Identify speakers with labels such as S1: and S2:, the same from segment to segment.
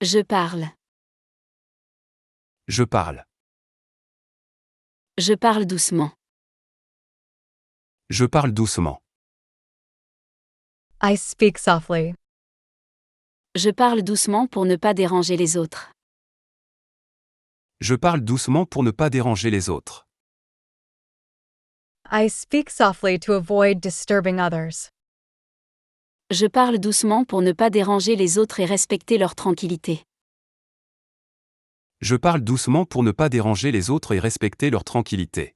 S1: Je parle.
S2: Je parle.
S1: Je parle doucement.
S2: Je parle doucement.
S3: I speak softly.
S1: Je parle doucement pour ne pas déranger les autres.
S2: Je parle doucement pour ne pas déranger les autres.
S3: I speak softly to avoid disturbing others.
S1: Je parle doucement pour ne pas déranger les autres et respecter leur tranquillité.
S2: Je parle doucement pour ne pas déranger les autres et respecter leur tranquillité.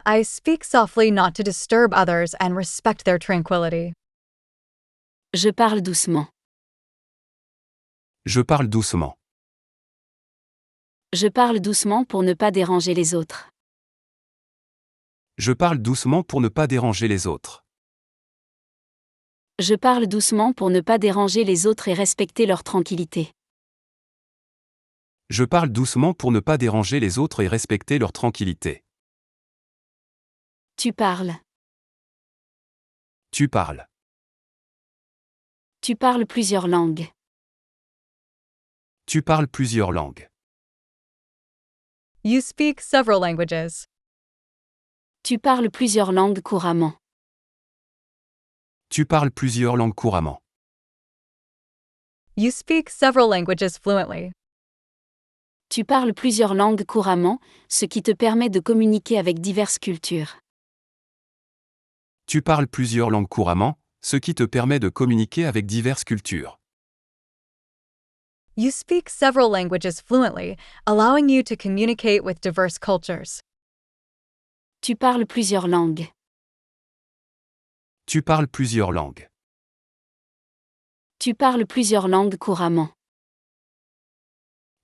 S3: I speak softly not to disturb others and respect their tranquility.
S1: Je parle doucement.
S2: Je parle doucement.
S1: Je parle doucement pour ne pas déranger les autres.
S2: Je parle doucement pour ne pas déranger les autres.
S1: Je parle doucement pour ne pas déranger les autres et respecter leur tranquillité.
S2: Je parle doucement pour ne pas déranger les autres et respecter leur tranquillité.
S1: Tu parles.
S2: Tu parles.
S1: Tu parles plusieurs langues.
S2: Tu parles plusieurs langues.
S3: You speak several languages.
S1: Tu parles plusieurs langues couramment.
S2: Tu parles plusieurs langues couramment.
S3: You speak several languages fluently.
S1: Tu parles plusieurs langues couramment, ce qui te permet de communiquer avec diverses cultures.
S2: Tu parles plusieurs langues couramment, ce qui te permet de communiquer avec diverses cultures.
S3: You speak several languages fluently, allowing you to communicate with diverse cultures.
S1: Tu parles plusieurs langues.
S2: Tu parles plusieurs langues.
S1: Tu parles plusieurs langues couramment.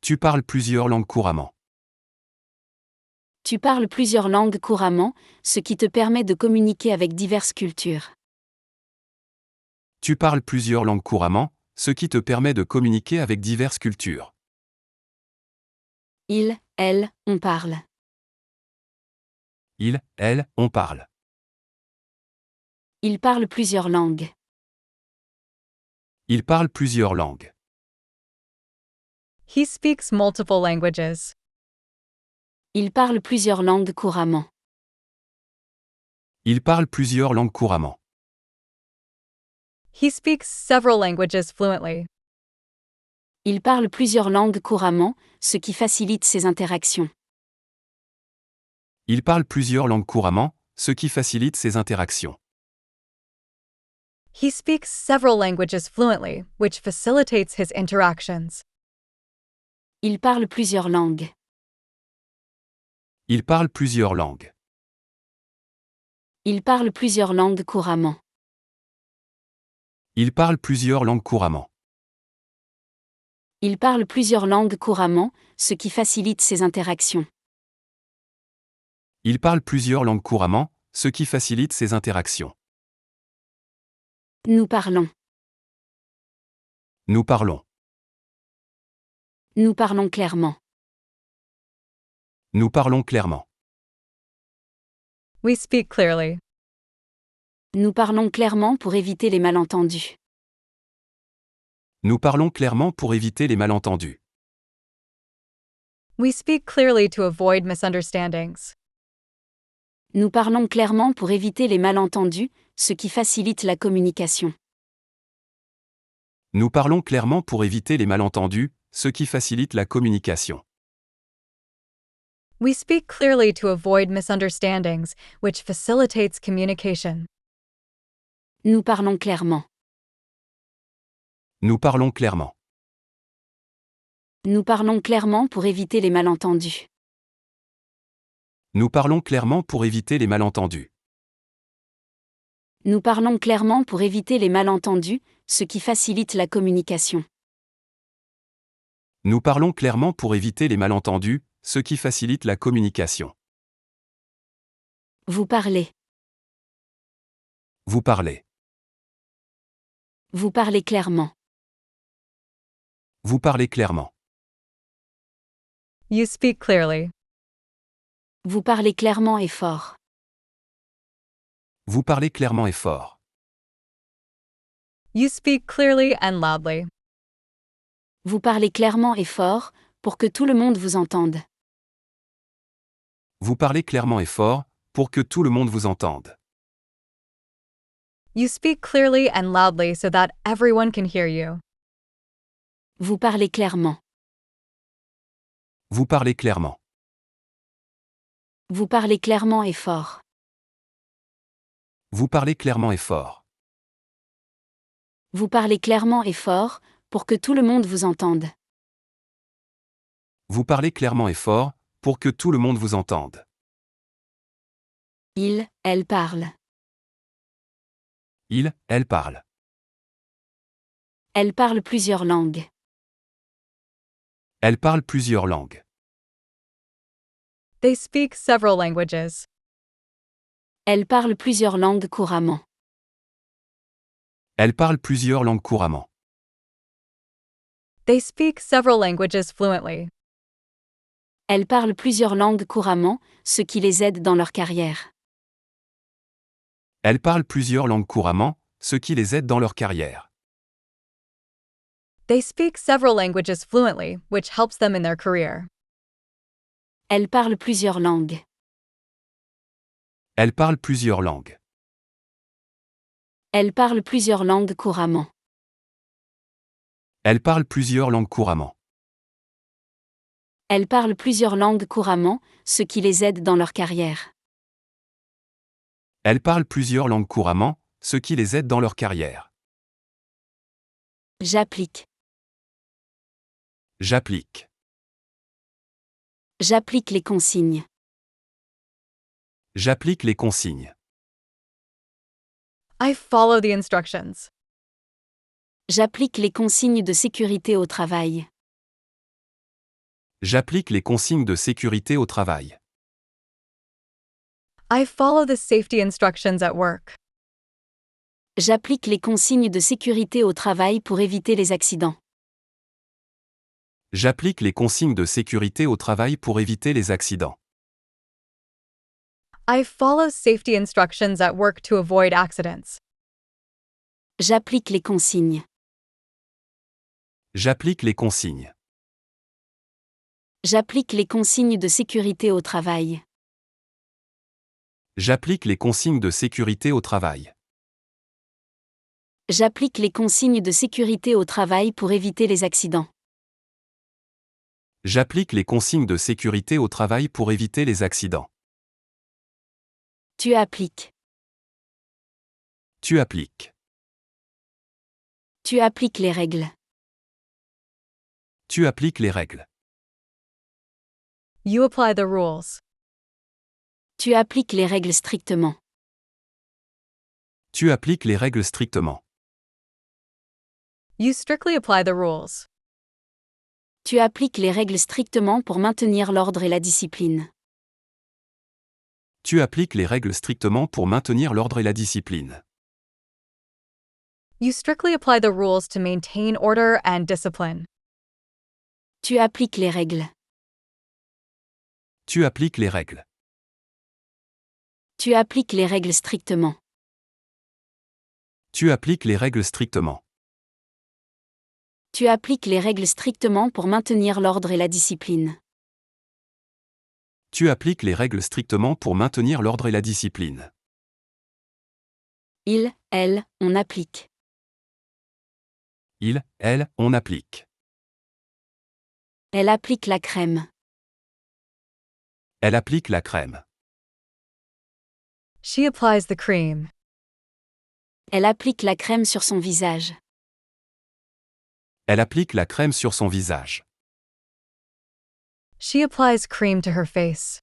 S2: Tu parles plusieurs langues couramment.
S1: Tu parles plusieurs langues couramment, ce qui te permet de communiquer avec diverses cultures.
S2: Tu parles plusieurs langues couramment, ce qui te permet de communiquer avec diverses cultures.
S1: Il, elle, on parle.
S2: Il, elle, on parle.
S1: Il parle plusieurs langues.
S2: Il parle plusieurs langues.
S3: He speaks multiple languages.
S1: Il parle plusieurs langues couramment.
S2: Il parle plusieurs langues couramment.
S3: He speaks several languages fluently.
S1: Il parle plusieurs langues couramment, ce qui facilite ses interactions.
S2: Il parle plusieurs langues couramment, ce qui facilite ses interactions.
S3: He speaks several languages fluently, which facilitates his interactions.
S1: Il parle plusieurs langues.
S2: Il parle plusieurs langues.
S1: Il parle plusieurs langues couramment.
S2: Il parle plusieurs langues couramment.
S1: Il parle plusieurs langues couramment, ce qui facilite ses interactions.
S2: Il parle plusieurs langues couramment, ce qui facilite ses interactions.
S1: Nous parlons.
S2: Nous parlons.
S1: Nous parlons clairement.
S2: Nous parlons clairement.
S3: We speak clearly.
S1: Nous parlons clairement pour éviter les malentendus.
S2: Nous parlons clairement pour éviter les malentendus.
S3: We speak clearly to avoid misunderstandings.
S1: Nous parlons clairement pour éviter les malentendus, ce qui facilite la communication.
S2: Nous parlons clairement pour éviter les malentendus, ce qui facilite la communication.
S3: We speak clearly to avoid misunderstandings, which facilitates communication.
S1: Nous parlons clairement.
S2: Nous parlons clairement.
S1: Nous parlons clairement pour éviter les malentendus.
S2: Nous parlons clairement pour éviter les malentendus.
S1: Nous parlons clairement pour éviter les malentendus, ce qui facilite la communication.
S2: Nous parlons clairement pour éviter les malentendus, ce qui facilite la communication.
S1: Vous parlez.
S2: Vous parlez.
S1: Vous parlez clairement.
S2: Vous parlez clairement.
S3: You speak clearly.
S1: Vous parlez clairement et fort.
S2: Vous parlez clairement et fort.
S3: You speak clearly and loudly.
S1: Vous parlez clairement et fort, pour que tout le monde vous entende.
S2: Vous parlez clairement et fort, pour que tout le monde vous entende.
S3: You speak clearly and loudly so that everyone can hear you.
S1: Vous parlez clairement.
S2: Vous parlez clairement.
S1: Vous parlez clairement et fort.
S2: Vous parlez clairement et fort.
S1: Vous parlez clairement et fort, pour que tout le monde vous entende.
S2: Vous parlez clairement et fort, pour que tout le monde vous entende.
S1: Elle parle.
S2: Elle parle.
S1: Elle parle plusieurs langues.
S2: Elle parle plusieurs langues.
S3: They speak several languages.
S1: Elle parle plusieurs langues couramment.
S2: Elle parle plusieurs langues couramment.
S3: They speak several languages fluently.
S1: Elle parle plusieurs langues couramment, ce qui les aide dans leur carrière.
S2: Elle parle plusieurs langues couramment, ce qui les aide dans leur carrière.
S3: They speak several languages fluently, which helps them in their career.
S1: Elle parle plusieurs langues.
S2: Elle parle plusieurs langues.
S1: Elle parle plusieurs langues couramment.
S2: Elle parle plusieurs langues couramment.
S1: Elle parle plusieurs langues couramment, ce qui les aide dans leur carrière.
S2: Elle parle plusieurs langues couramment, ce qui les aide dans leur carrière.
S1: J'applique.
S2: J'applique.
S1: J'applique les consignes.
S2: J'applique les consignes.
S3: I follow the instructions.
S1: J'applique les consignes de sécurité au travail.
S2: J'applique les consignes de sécurité au travail.
S3: I follow the safety instructions at work.
S1: J'applique les consignes de sécurité au travail pour éviter les accidents.
S2: J'applique les consignes de sécurité au travail pour éviter les accidents.
S3: I follow safety instructions at work to avoid accidents.
S1: J'applique les consignes.
S2: J'applique les consignes.
S1: J'applique les consignes de sécurité au travail.
S2: J'applique les consignes de sécurité au travail.
S1: J'applique les consignes de sécurité au travail pour éviter les accidents.
S2: J'applique les consignes de sécurité au travail pour éviter les accidents.
S1: Tu appliques.
S2: Tu appliques.
S1: Tu appliques les règles.
S2: Tu appliques les règles.
S3: You apply the rules.
S1: Tu appliques les règles strictement.
S2: Tu appliques les règles strictement.
S3: You strictly apply the rules.
S1: Tu appliques les règles strictement pour maintenir l'ordre et la discipline.
S2: Tu appliques les règles strictement pour maintenir l'ordre et la discipline.
S3: You strictly apply the rules to maintain order and discipline.
S1: Tu appliques les règles.
S2: Tu appliques les règles.
S1: Tu appliques les règles strictement.
S2: Tu appliques les règles strictement.
S1: Tu appliques les règles strictement pour maintenir l'ordre et la discipline.
S2: Tu appliques les règles strictement pour maintenir l'ordre et la discipline.
S1: Elle, on applique.
S2: Elle, on applique.
S1: Elle applique la crème.
S2: Elle applique la crème.
S3: She applies the cream.
S1: Elle applique la crème sur son visage.
S2: Elle applique la crème sur son visage.
S3: She applies cream to her face.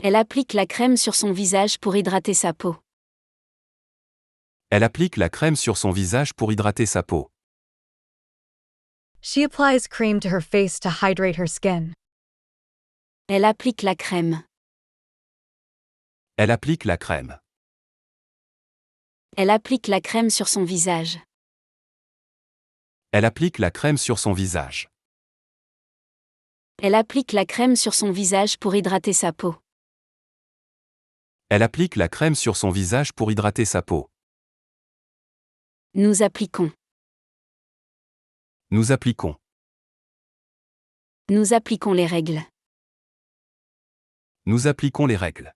S1: Elle applique la crème sur son visage pour hydrater sa peau.
S2: Elle applique la crème sur son visage pour hydrater sa peau.
S3: She applies cream to her face to hydrate her skin.
S1: Elle applique la crème.
S2: Elle applique la crème.
S1: Elle applique la crème sur son visage.
S2: Elle applique la crème sur son visage.
S1: Elle applique la crème sur son visage pour hydrater sa peau.
S2: Elle applique la crème sur son visage pour hydrater sa peau.
S1: Nous appliquons.
S2: Nous appliquons.
S1: Nous appliquons les règles.
S2: Nous appliquons les règles.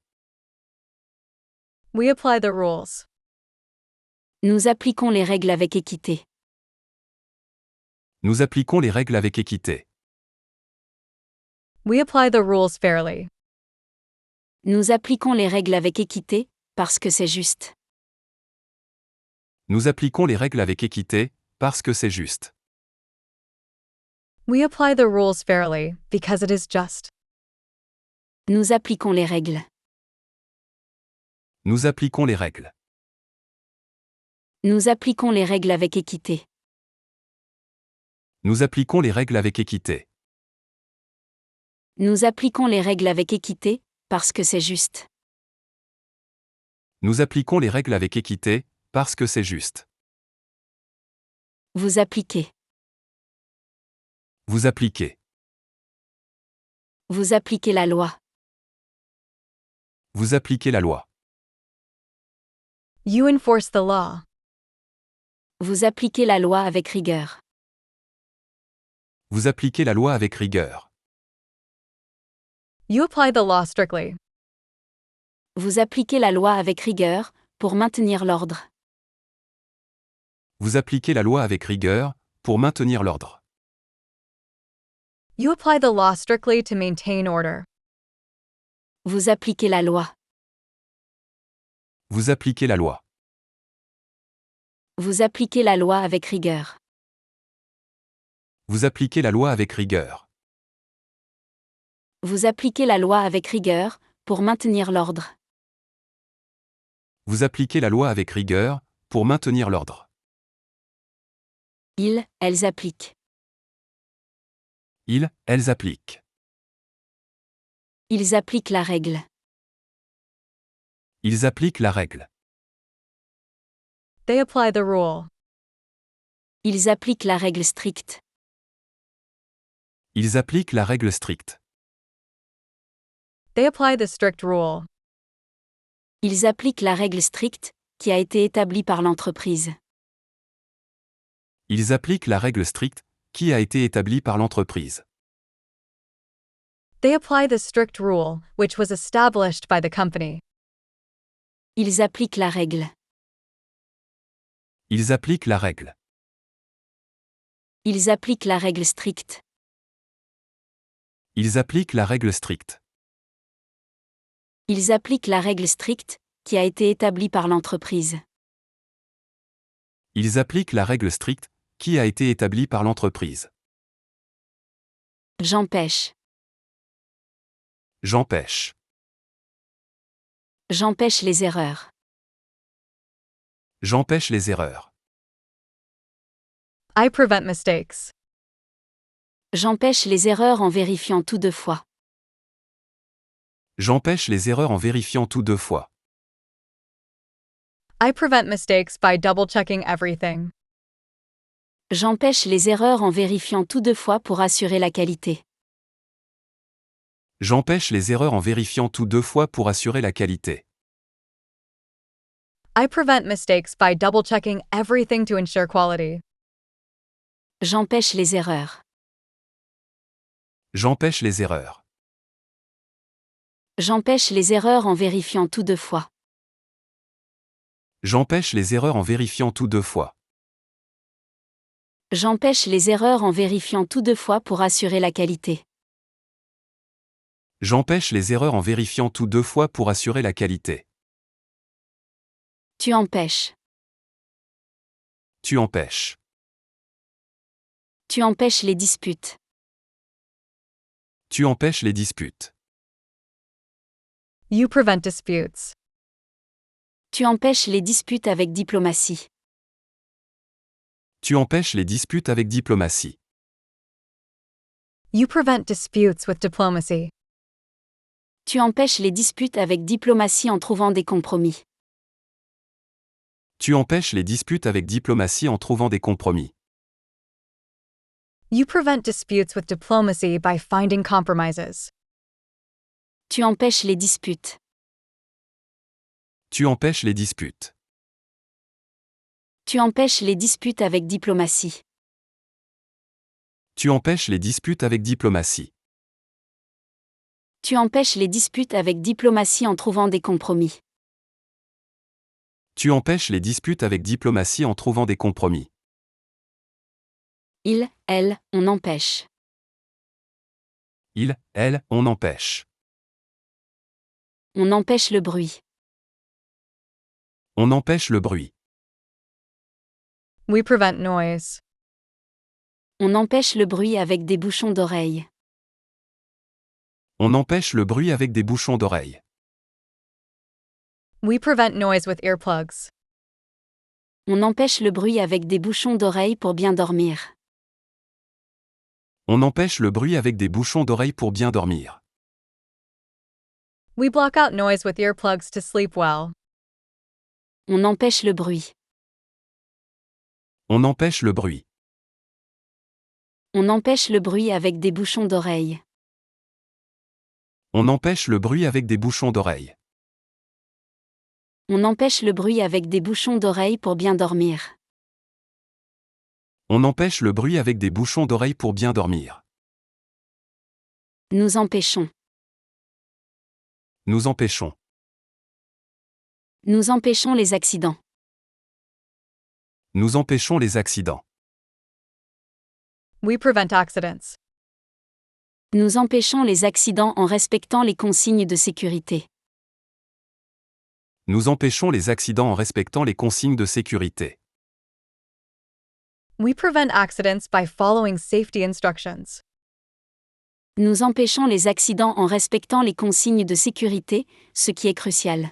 S3: We apply the rules.
S1: Nous appliquons les règles avec équité.
S2: Nous appliquons les règles avec équité.
S3: We apply the rules fairly.
S1: Nous appliquons les règles avec équité, parce que c'est juste.
S2: Nous appliquons les règles avec équité, parce que c'est juste.
S3: We apply the rules fairly, because it is just.
S1: Nous appliquons les règles.
S2: Nous appliquons les règles.
S1: Nous appliquons les règles avec équité.
S2: Nous appliquons les règles avec équité.
S1: Nous appliquons les règles avec équité, parce que c'est juste.
S2: Nous appliquons les règles avec équité, parce que c'est juste.
S1: Vous appliquez.
S2: Vous appliquez.
S1: Vous appliquez la loi.
S2: Vous appliquez la loi.
S3: You enforce the law.
S1: Vous appliquez la loi avec rigueur.
S2: Vous appliquez la loi avec rigueur.
S3: You apply the law strictly.
S1: Vous appliquez la loi avec rigueur, pour maintenir l'ordre.
S2: Vous appliquez la loi avec rigueur, pour maintenir l'ordre.
S3: You apply the law strictly to maintain order.
S1: Vous appliquez la loi.
S2: Vous appliquez la loi.
S1: Vous appliquez la loi avec rigueur.
S2: Vous appliquez la loi avec rigueur.
S1: Vous appliquez la loi avec rigueur, pour maintenir l'ordre.
S2: Vous appliquez la loi avec rigueur, pour maintenir l'ordre.
S1: Elles appliquent.
S2: Elles appliquent.
S1: Ils appliquent la règle.
S2: Ils appliquent la règle.
S3: They apply the rule.
S1: Ils appliquent la règle stricte.
S2: Ils appliquent la règle stricte.
S3: They apply the strict rule.
S1: Ils appliquent la règle stricte, qui a été établie par l'entreprise.
S2: Ils appliquent la règle stricte, qui a été établie par l'entreprise.
S3: They apply the strict rule, which was established by the company.
S1: Ils appliquent la règle.
S2: Ils appliquent la règle.
S1: Ils appliquent la règle stricte.
S2: Ils appliquent la règle stricte.
S1: Ils appliquent la règle stricte, qui a été établie par l'entreprise.
S2: Ils appliquent la règle stricte, qui a été établie par l'entreprise.
S1: J'empêche.
S2: J'empêche.
S1: J'empêche les erreurs.
S2: J'empêche les erreurs.
S3: I prevent mistakes.
S1: J'empêche les erreurs en vérifiant tout deux fois.
S2: J'empêche les erreurs en vérifiant tout deux fois.
S3: I prevent mistakes by double-checking everything.
S1: J'empêche les erreurs en vérifiant tout deux fois pour assurer la qualité.
S2: J'empêche les erreurs en vérifiant tout deux fois pour assurer la qualité.
S3: I prevent mistakes by double-checking everything to ensure quality.
S1: J'empêche les erreurs.
S2: J'empêche les erreurs.
S1: J'empêche les erreurs en vérifiant tout deux fois.
S2: J'empêche les erreurs en vérifiant tout deux fois.
S1: J'empêche les erreurs en vérifiant tout deux fois pour assurer la qualité.
S2: J'empêche les erreurs en vérifiant tout deux fois pour assurer la qualité.
S1: Tu empêches.
S2: Tu empêches.
S1: Tu empêches les disputes.
S2: Tu empêches les disputes.
S3: You prevent disputes.
S1: Tu empêches les disputes avec diplomatie.
S2: Tu empêches les disputes avec diplomatie.
S3: You prevent disputes with diplomacy.
S1: Tu empêches les disputes avec diplomatie en trouvant des compromis.
S2: Tu empêches les disputes avec diplomatie en trouvant des compromis.
S3: You prevent disputes with diplomacy by finding compromises.
S1: Tu empêches les disputes.
S2: Tu empêches les disputes.
S1: Tu empêches les disputes avec diplomatie.
S2: Tu empêches les disputes avec diplomatie.
S1: Tu empêches les disputes avec diplomatie en trouvant des compromis.
S2: Tu empêches les disputes avec diplomatie en trouvant des compromis.
S1: Il, elle, on empêche.
S2: Il, elle, on empêche.
S1: On empêche le bruit.
S2: On empêche le bruit.
S3: We prevent noise.
S1: On empêche le bruit avec des bouchons d'oreille.
S2: On empêche le bruit avec des bouchons d'oreille.
S3: We prevent noise with earplugs.
S1: On empêche le bruit avec des bouchons d'oreille pour bien dormir.
S2: On empêche le bruit avec des bouchons d'oreille pour bien dormir.
S3: We block out noise with earplugs to sleep well.
S1: On empêche le bruit.
S2: On empêche le bruit.
S1: On empêche le bruit avec des bouchons d'oreille.
S2: On empêche le bruit avec des bouchons d'oreille.
S1: On empêche le bruit avec des bouchons d'oreille pour bien dormir.
S2: On empêche le bruit avec des bouchons d'oreille pour bien dormir.
S1: Nous empêchons.
S2: Nous empêchons.
S1: Nous empêchons les accidents.
S2: Nous empêchons les accidents.
S3: We prevent accidents.
S1: Nous empêchons les accidents en respectant les consignes de sécurité.
S2: Nous empêchons les accidents en respectant les consignes de sécurité.
S3: We prevent accidents by following safety instructions.
S1: Nous empêchons les accidents en respectant les consignes de sécurité, ce qui est crucial.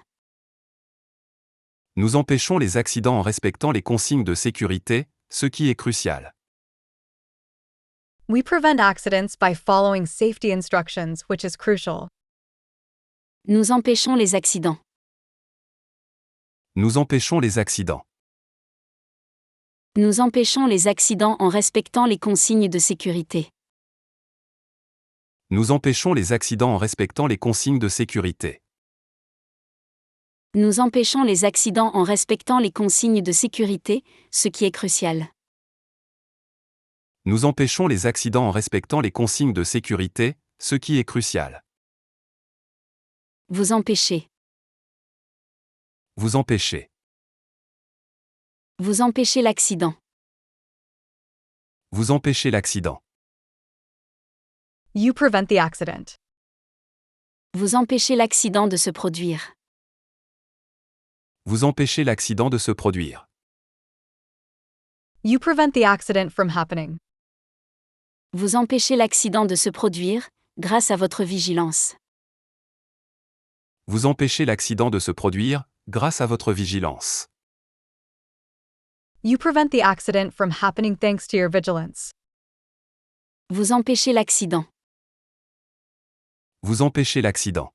S2: Nous empêchons les accidents en respectant les consignes de sécurité, ce qui est crucial.
S3: We prevent accidents by following safety instructions, which is crucial.
S1: Nous empêchons les accidents.
S2: Nous empêchons les accidents.
S1: Nous empêchons les accidents en respectant les consignes de sécurité.
S2: Nous empêchons les accidents en respectant les consignes de sécurité.
S1: Nous empêchons les accidents en respectant les consignes de sécurité, ce qui est crucial.
S2: Nous empêchons les accidents en respectant les consignes de sécurité, ce qui est crucial.
S1: Vous empêchez.
S2: Vous empêchez.
S1: Vous empêchez l'accident.
S2: Vous empêchez l'accident.
S3: You prevent the accident.
S1: Vous empêchez l'accident de se produire.
S2: Vous empêchez l'accident de se produire.
S3: You prevent the accident from happening.
S1: Vous empêchez l'accident de se produire, grâce à votre vigilance.
S2: Vous empêchez l'accident de se produire, grâce à votre vigilance.
S3: You prevent the accident from happening thanks to your vigilance.
S1: Vous empêchez l'accident.
S2: Vous empêchez l'accident.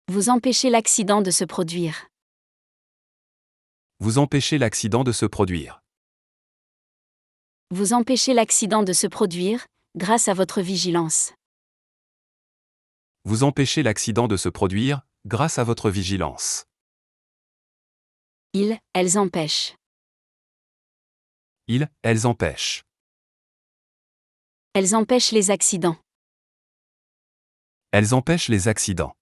S1: Vous empêchez l'accident de se produire.
S2: Vous empêchez l'accident de se produire.
S1: Vous empêchez l'accident de se produire, grâce à votre vigilance.
S2: Vous empêchez l'accident de se produire, grâce à votre vigilance.
S1: Ils, elles empêchent.
S2: Ils, elles empêchent.
S1: Elles empêchent les accidents.
S2: Elles empêchent les accidents.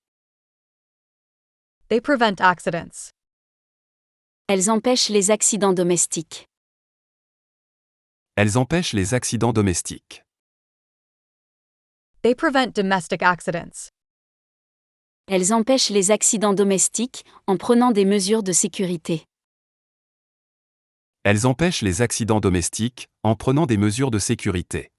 S3: They prevent accidents.
S1: Elles empêchent les accidents domestiques.
S2: Elles empêchent les accidents domestiques.
S3: They prevent domestic accidents.
S1: Elles empêchent les accidents domestiques, en prenant des mesures de sécurité.
S2: Elles empêchent les accidents domestiques, en prenant des mesures de sécurité.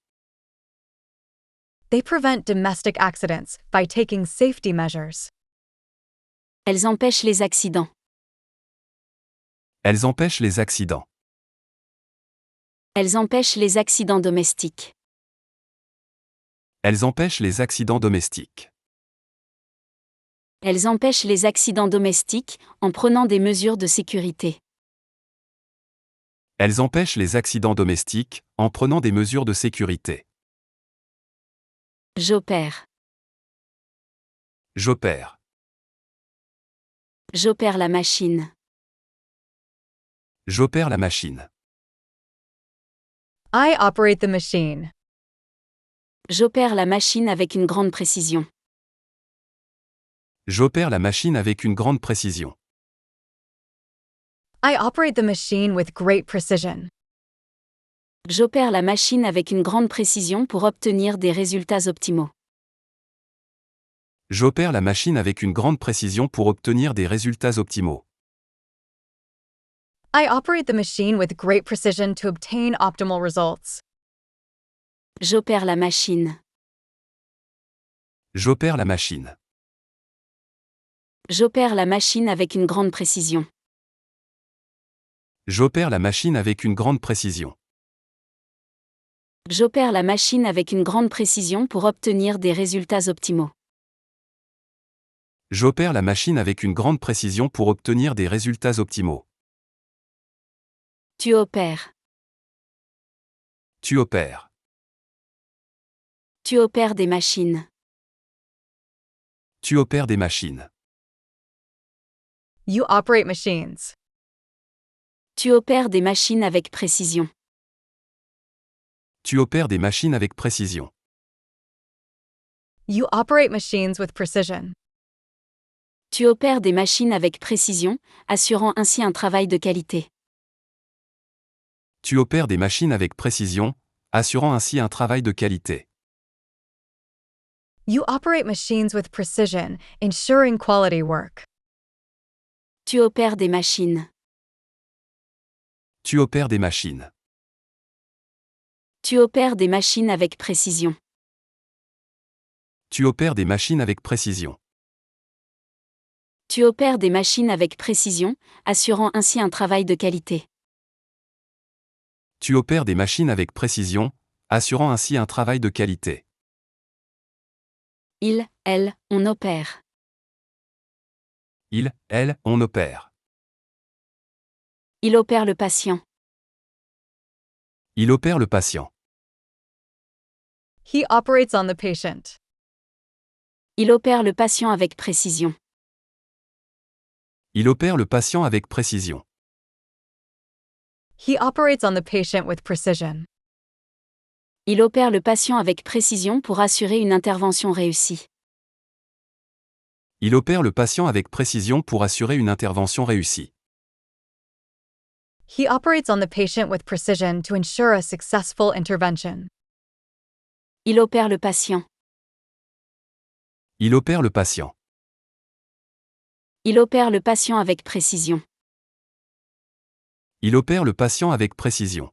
S3: They prevent domestic accidents by taking safety measures.
S1: Elles empêchent les accidents.
S2: Elles empêchent les accidents.
S1: Elles empêchent les accidents domestiques.
S2: Elles empêchent les accidents domestiques.
S1: Elles empêchent les accidents domestiques, en prenant des mesures de sécurité.
S2: Elles empêchent les accidents domestiques, en prenant des mesures de sécurité.
S1: J'opère.
S2: J'opère.
S1: J'opère la machine.
S2: J'opère la machine.
S3: I operate the machine.
S1: J'opère la machine avec une grande précision.
S2: J'opère la machine avec une grande précision.
S3: I operate the machine with great precision.
S1: J'opère la machine avec une grande précision pour obtenir des résultats optimaux.
S2: J'opère la machine avec une grande précision pour obtenir des résultats optimaux.
S3: I operate the machine with great precision to obtain optimal results.
S1: J'opère la machine.
S2: J'opère la machine.
S1: J'opère la machine avec une grande précision.
S2: J'opère la machine avec une grande précision.
S1: J'opère la machine avec une grande précision pour obtenir des résultats optimaux.
S2: J'opère la machine avec une grande précision pour obtenir des résultats optimaux.
S1: Tu opères.
S2: Tu opères.
S1: Tu opères des machines.
S2: Tu opères des machines.
S3: You operate machines.
S1: Tu opères des machines avec précision.
S2: Tu opères des machines avec précision.
S3: You operate machines with precision.
S1: Tu opères des machines avec précision, assurant ainsi un travail de qualité.
S2: Tu opères des machines avec précision, assurant ainsi un travail de qualité.
S3: You operate machines with precision, ensuring quality work.
S1: Tu opères des machines.
S2: Tu opères des machines.
S1: Tu opères des machines avec précision.
S2: Tu opères des machines avec précision.
S1: Tu opères des machines avec précision, assurant ainsi un travail de qualité.
S2: Tu opères des machines avec précision, assurant ainsi un travail de qualité.
S1: Il, elle, on opère.
S2: Il, elle, on opère.
S1: Il opère le patient.
S2: Il opère le patient.
S3: He operates on the patient.
S1: Il opère le patient avec précision.
S2: Il opère le patient avec précision.
S3: He operates on the patient with precision.
S1: Il opère le patient avec précision pour assurer une intervention réussie.
S2: Il opère le patient avec précision pour assurer une intervention réussie.
S3: He operates on the patient with precision to ensure a successful intervention.
S1: Il opère le patient.
S2: Il opère le patient.
S1: Il opère le patient avec précision.
S2: Il opère le patient avec précision.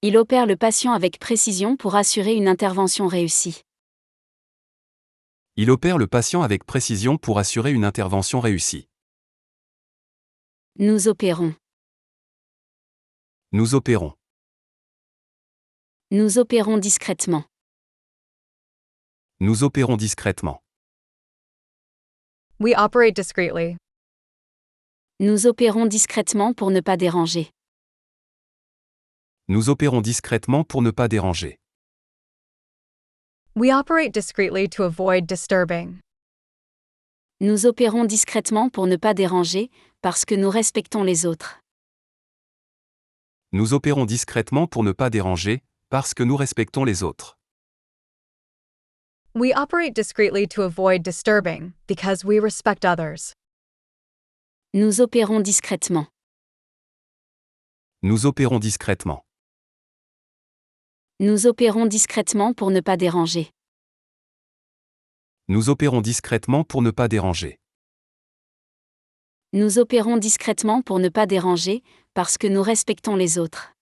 S1: Il opère le patient avec précision pour assurer une intervention réussie.
S2: Il opère le patient avec précision pour assurer une intervention réussie.
S1: Nous opérons.
S2: Nous opérons.
S1: Nous opérons discrètement.
S2: Nous opérons discrètement.
S3: We operate discreetly.
S1: Nous opérons discrètement pour ne pas déranger.
S2: Nous opérons discrètement pour ne pas déranger.
S3: We operate discreetly to avoid disturbing.
S1: Nous opérons discrètement pour ne pas déranger, parce que nous respectons les autres.
S2: Nous opérons discrètement pour ne pas déranger, parce que nous respectons les autres.
S3: We operate discreetly to avoid disturbing, because we respect others.
S1: Nous opérons discrètement.
S2: Nous opérons discrètement.
S1: Nous opérons discrètement pour ne pas déranger.
S2: Nous opérons discrètement pour ne pas déranger.
S1: Nous opérons discrètement pour ne pas déranger, parce que nous respectons les autres.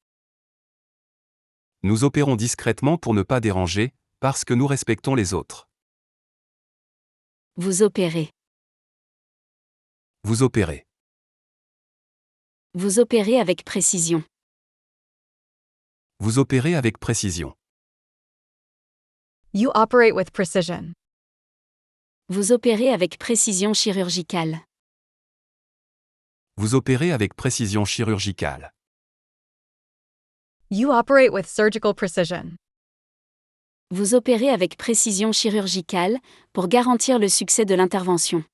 S2: Nous opérons discrètement pour ne pas déranger, parce que nous respectons les autres.
S1: Vous opérez.
S2: Vous opérez.
S1: Vous opérez avec précision.
S2: Vous opérez avec précision.
S3: You operate with precision.
S1: Vous opérez avec précision chirurgicale.
S2: Vous opérez avec précision chirurgicale.
S3: You operate with surgical precision.
S1: Vous opérez avec précision chirurgicale, pour garantir le succès de l'intervention.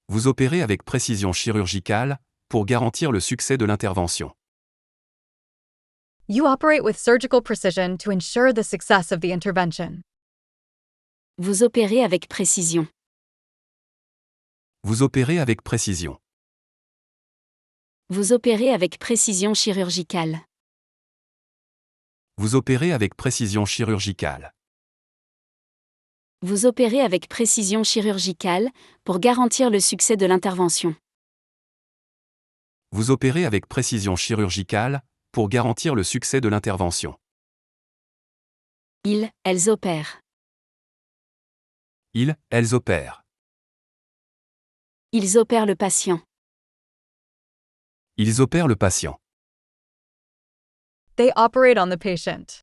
S2: Vous opérez avec précision chirurgicale, pour garantir le succès de l'intervention.
S3: You operate with surgical precision to ensure the success of the intervention.
S1: Vous opérez avec précision.
S2: Vous opérez avec précision.
S1: Vous opérez avec précision chirurgicale.
S2: Vous opérez avec précision chirurgicale.
S1: Vous opérez avec précision chirurgicale pour garantir le succès de l'intervention.
S2: Vous opérez avec précision chirurgicale pour garantir le succès de l'intervention.
S1: Elles opèrent.
S2: Elles opèrent.
S1: Ils opèrent le patient.
S2: Ils opèrent le patient.
S3: They operate on the patient.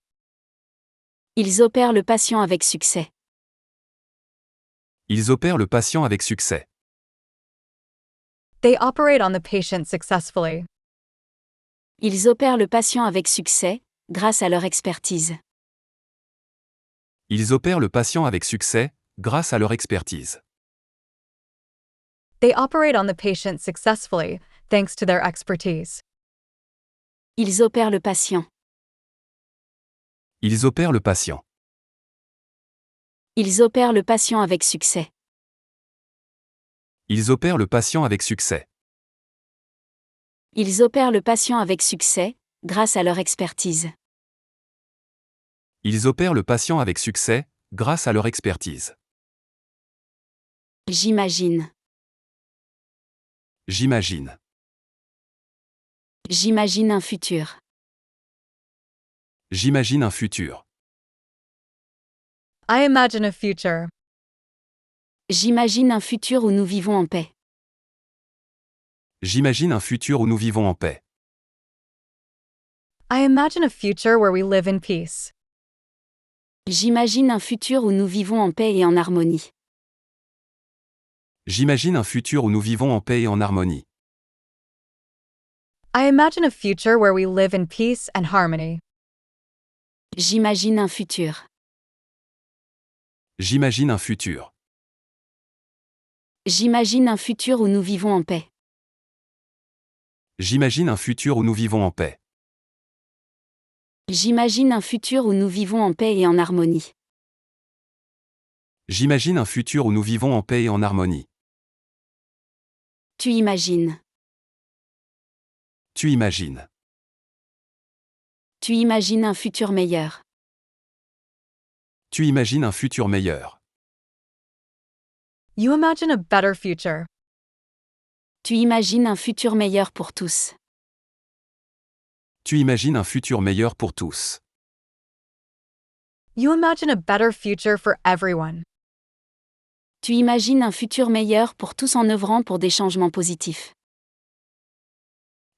S1: Ils opèrent le patient avec succès.
S2: Ils opèrent le patient avec succès.
S3: They operate on the patient successfully.
S1: Ils opèrent le patient avec succès, grâce à leur expertise.
S2: Ils opèrent le patient avec succès, grâce à leur expertise.
S3: They operate on the patient successfully, thanks to their expertise.
S1: Ils opèrent le patient.
S2: Ils opèrent le patient.
S1: Ils opèrent le patient avec succès.
S2: Ils opèrent le patient avec succès.
S1: Ils opèrent le patient avec succès, grâce à leur expertise.
S2: Ils opèrent le patient avec succès, grâce à leur expertise.
S1: J'imagine.
S2: J'imagine.
S1: J'imagine un futur.
S2: J'imagine un futur.
S3: I imagine a future.
S1: J'imagine un futur où nous vivons en paix.
S2: J'imagine un futur où nous vivons en paix.
S3: I imagine a future where we live in peace.
S1: J'imagine un futur où nous vivons en paix et en harmonie.
S2: J'imagine un futur où nous vivons en paix et en harmonie.
S3: I imagine a future where we live in peace and harmony.
S1: J'imagine un futur.
S2: J'imagine un futur.
S1: J'imagine un futur où nous vivons en paix.
S2: J'imagine un futur où nous vivons en paix.
S1: J'imagine un futur où nous vivons en paix et en harmonie.
S2: J'imagine un futur où nous vivons en paix et en harmonie.
S1: Tu imagines.
S2: Tu imagines.
S1: Tu imagines un futur meilleur.
S2: Tu imagines un futur meilleur.
S3: You imagine a better future.
S1: Tu imagines un futur meilleur pour tous.
S2: Tu imagines un futur meilleur pour tous.
S3: You imagine a better future for everyone.
S1: Tu imagines un futur meilleur pour tous en œuvrant pour des changements positifs.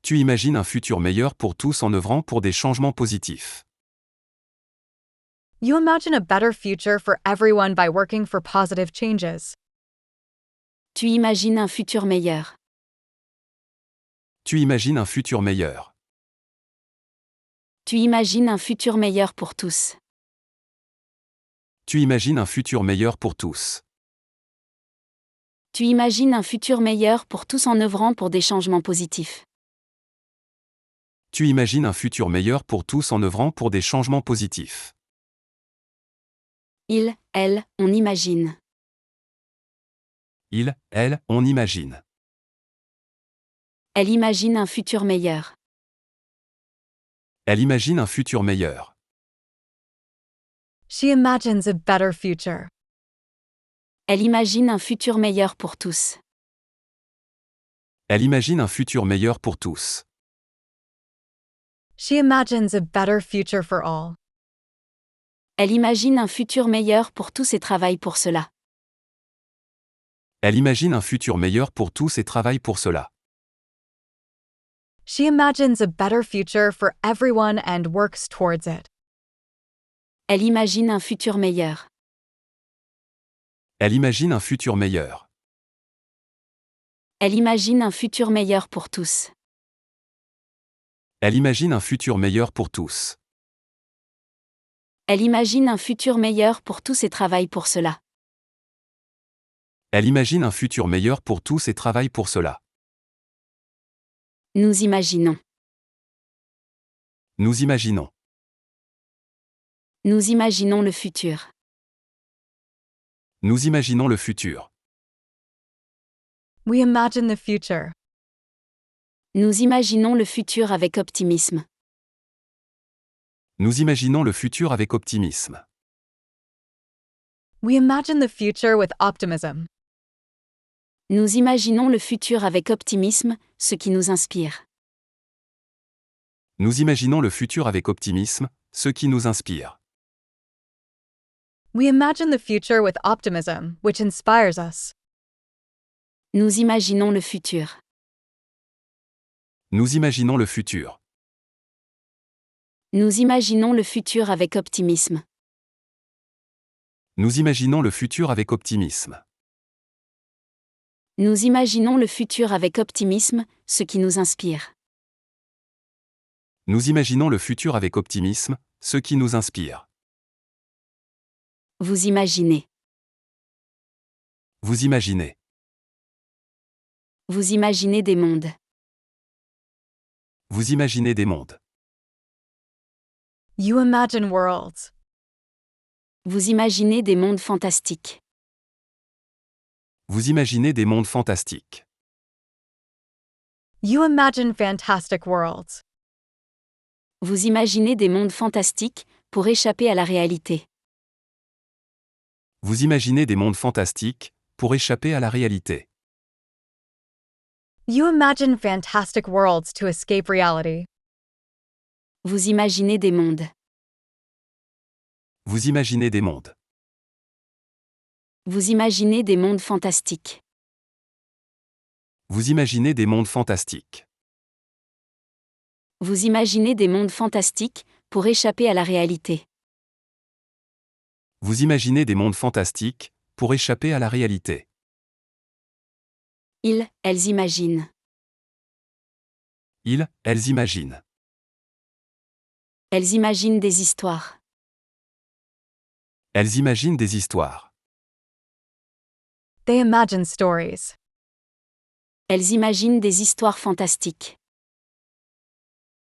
S2: Tu imagines un futur meilleur pour tous en œuvrant pour des changements positifs.
S3: You imagine a better future for everyone by working for positive changes.
S1: Tu imagines un futur meilleur.
S2: Tu imagines un futur meilleur.
S1: Tu imagines un futur meilleur pour tous.
S2: Tu imagines un futur meilleur pour tous.
S1: Tu imagines un futur meilleur pour tous en œuvrant pour des changements positifs.
S2: Tu imagines un futur meilleur pour tous en œuvrant pour des changements positifs.
S1: Elle, on imagine.
S2: Elle, on imagine.
S1: Elle imagine un futur meilleur.
S2: Elle imagine un futur meilleur.
S3: She imagines a better future.
S1: Elle imagine un futur meilleur pour tous.
S2: Elle imagine un futur meilleur pour tous.
S3: She imagines a better future for all.
S1: Elle imagine un futur meilleur pour tous et travaille pour cela.
S2: Elle imagine un futur meilleur pour tous et travaille pour cela.
S3: She imagines a better future for everyone and works towards it.
S1: Elle imagine un futur meilleur.
S2: Elle imagine un futur meilleur.
S1: Elle imagine un futur meilleur pour tous.
S2: Elle imagine un futur meilleur pour tous.
S1: Elle imagine un futur meilleur pour tous et travaille pour cela.
S2: Elle imagine un futur meilleur pour tous et travaille pour cela.
S1: Nous imaginons.
S2: Nous imaginons.
S1: Nous imaginons le futur.
S2: Nous imaginons le futur.
S3: We imagine the future.
S1: Nous imaginons le futur avec optimisme.
S2: Nous imaginons le futur avec optimisme.
S3: We imagine the future with optimism.
S1: Nous imaginons le futur avec optimisme, ce qui nous inspire.
S2: Nous imaginons le futur avec optimisme, ce qui nous inspire.
S3: We imagine the future with optimism, which inspires us.
S1: Nous imaginons le futur.
S2: Nous imaginons le futur.
S1: Nous imaginons le futur avec optimisme.
S2: Nous imaginons le futur avec optimisme.
S1: Nous imaginons le futur avec optimisme, ce qui nous inspire.
S2: Nous imaginons le futur avec optimisme, ce qui nous inspire.
S1: Vous imaginez.
S2: Vous imaginez.
S1: Vous imaginez des mondes.
S2: Vous imaginez des mondes.
S3: You imagine worlds.
S1: Vous imaginez des mondes fantastiques.
S2: Vous imaginez des mondes fantastiques.
S3: You imagine fantastic worlds.
S1: Vous imaginez des mondes fantastiques, pour échapper à la réalité.
S2: Vous imaginez des mondes fantastiques, pour échapper à la réalité.
S3: You imagine fantastic worlds to escape reality.
S1: Vous imaginez des mondes.
S2: Vous imaginez des mondes.
S1: Vous imaginez des mondes fantastiques.
S2: Vous imaginez des mondes fantastiques.
S1: Vous imaginez des mondes fantastiques, pour échapper à la réalité.
S2: Vous imaginez des mondes fantastiques, pour échapper à la réalité.
S1: Elles imaginent.
S2: Elles imaginent.
S1: Elles imaginent des histoires.
S2: Elles imaginent des histoires.
S3: They imagine stories.
S1: Elles imaginent des histoires fantastiques.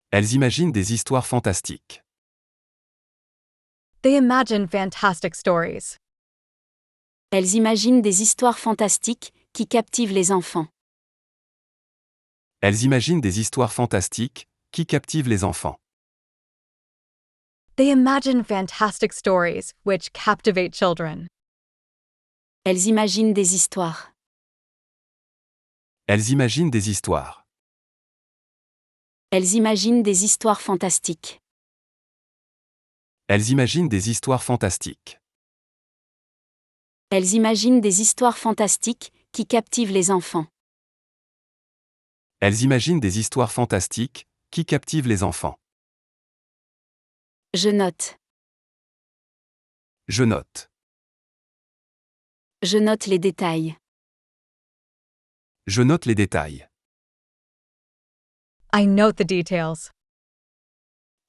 S2: Elles imaginent des histoires fantastiques.
S3: They imagine fantastic stories.
S1: Elles imaginent des histoires fantastiques, qui captivent les enfants.
S2: Elles imaginent des histoires fantastiques, qui captivent les enfants.
S3: They imagine fantastic stories, which captivate children.
S1: Elles imaginent des histoires.
S2: Elles imaginent des histoires.
S1: Elles imaginent des histoires fantastiques.
S2: Elles imaginent des histoires fantastiques.
S1: Elles imaginent des histoires fantastiques, qui captivent les enfants.
S2: Elles imaginent des histoires fantastiques, qui captivent les enfants.
S1: Je note.
S2: Je note.
S1: Je note les détails.
S2: Je note les détails.
S3: I note the details.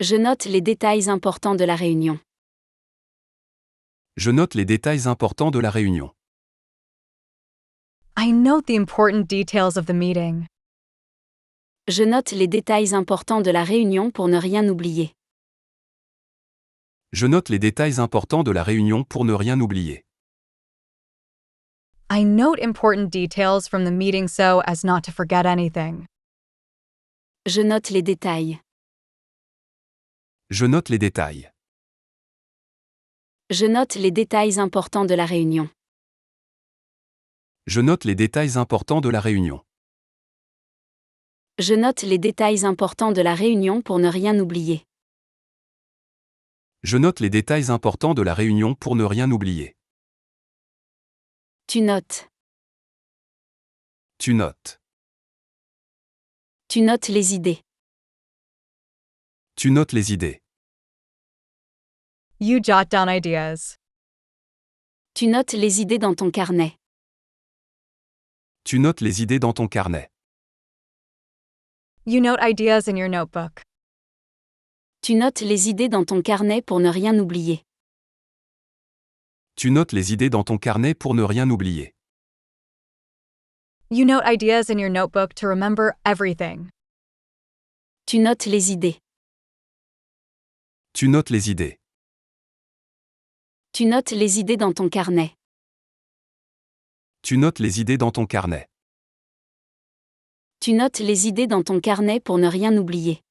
S1: Je note les détails importants de la réunion.
S2: Je note les détails importants de la réunion.
S3: I note the important details of the meeting.
S1: Je note les détails importants de la réunion pour ne rien oublier.
S2: Je note les détails importants de la réunion pour ne rien oublier.
S3: I note important details from the meeting so as not to forget anything.
S1: Je note les détails.
S2: Je note les détails.
S1: Je note les détails importants de la réunion.
S2: Je note les détails importants de la réunion.
S1: Je note les détails importants de la réunion pour ne rien oublier.
S2: Je note les détails importants de la réunion pour ne rien oublier.
S1: Tu notes.
S2: Tu notes.
S1: Tu notes les idées.
S2: Tu notes les idées.
S3: You jot down ideas.
S1: Tu notes les idées dans ton carnet.
S2: Tu notes les idées dans ton carnet.
S3: You note ideas in your notebook.
S1: Tu notes les idées dans ton carnet pour ne rien oublier.
S2: Tu notes les idées dans ton carnet pour ne rien oublier.
S3: You note ideas in your notebook to remember everything.
S1: Tu notes les idées.
S2: Tu notes les idées.
S1: Tu notes les idées dans ton carnet.
S2: Tu notes les idées dans ton carnet.
S1: Tu notes les idées dans ton carnet pour ne rien oublier.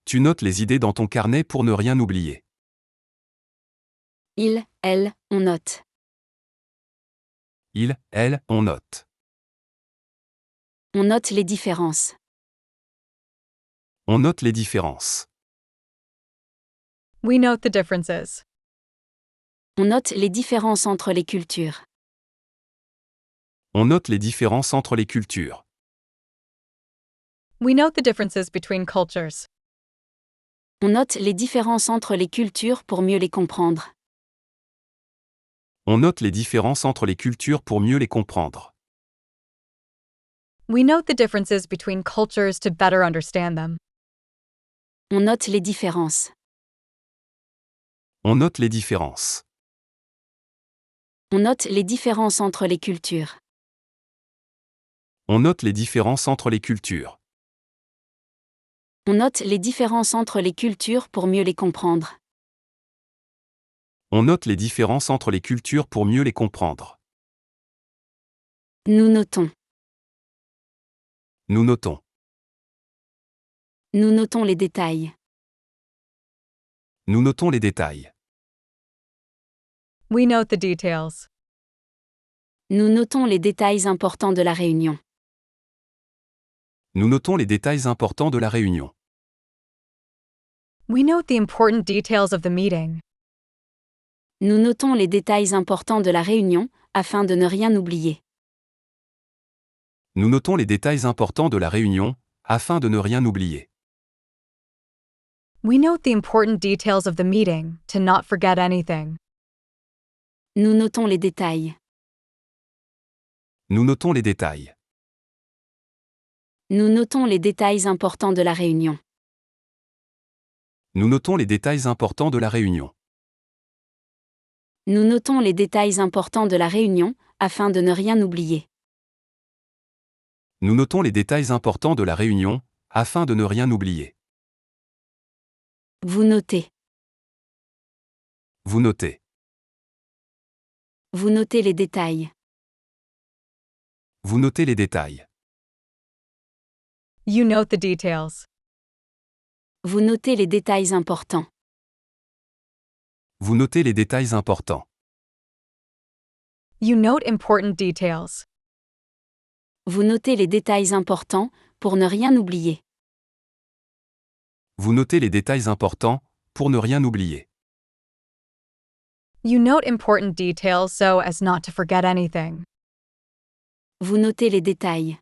S2: Tu notes les idées dans ton carnet pour ne rien oublier.
S1: Il, elle, on note.
S2: Il, elle, on note.
S1: On note les différences.
S2: On note les différences.
S3: We note the differences.
S1: On note les différences entre les cultures.
S2: On note les différences entre les cultures.
S3: We note the differences between cultures.
S1: On note les différences entre les cultures pour mieux les comprendre.
S2: On note les différences entre les cultures pour mieux les comprendre.
S3: We note the differences between cultures to better understand them.
S1: On note les différences.
S2: On note les différences.
S1: On note les différences entre les cultures.
S2: On note les différences entre les cultures.
S1: On note les différences entre les cultures pour mieux les comprendre.
S2: On note les différences entre les cultures pour mieux les comprendre.
S1: Nous notons.
S2: Nous notons.
S1: Nous notons les détails.
S2: Nous notons les détails.
S3: We note the details.
S1: Nous notons les détails importants de la réunion.
S2: Nous notons les détails importants de la réunion.
S3: We note the important details of the meeting.
S1: Nous notons les détails importants de la réunion, afin de ne rien oublier.
S2: Nous notons les détails importants de la réunion, afin de ne rien oublier.
S3: We note the important details of the meeting, to not forget anything.
S1: Nous notons les détails.
S2: Nous notons les détails.
S1: Nous notons les détails importants de la réunion.
S2: Nous notons les détails importants de la réunion.
S1: Nous notons les détails importants de la réunion, afin de ne rien oublier.
S2: Nous notons les détails importants de la réunion, afin de ne rien oublier.
S1: Vous notez.
S2: Vous notez.
S1: Vous notez les détails.
S2: Vous notez les détails.
S3: You note the details.
S1: Vous notez les détails importants.
S2: Vous notez les détails importants.
S3: You note important details.
S1: Vous notez les détails importants, pour ne rien oublier.
S2: Vous notez les détails importants, pour ne rien oublier.
S3: You note important details so as not to forget anything.
S1: Vous notez les détails.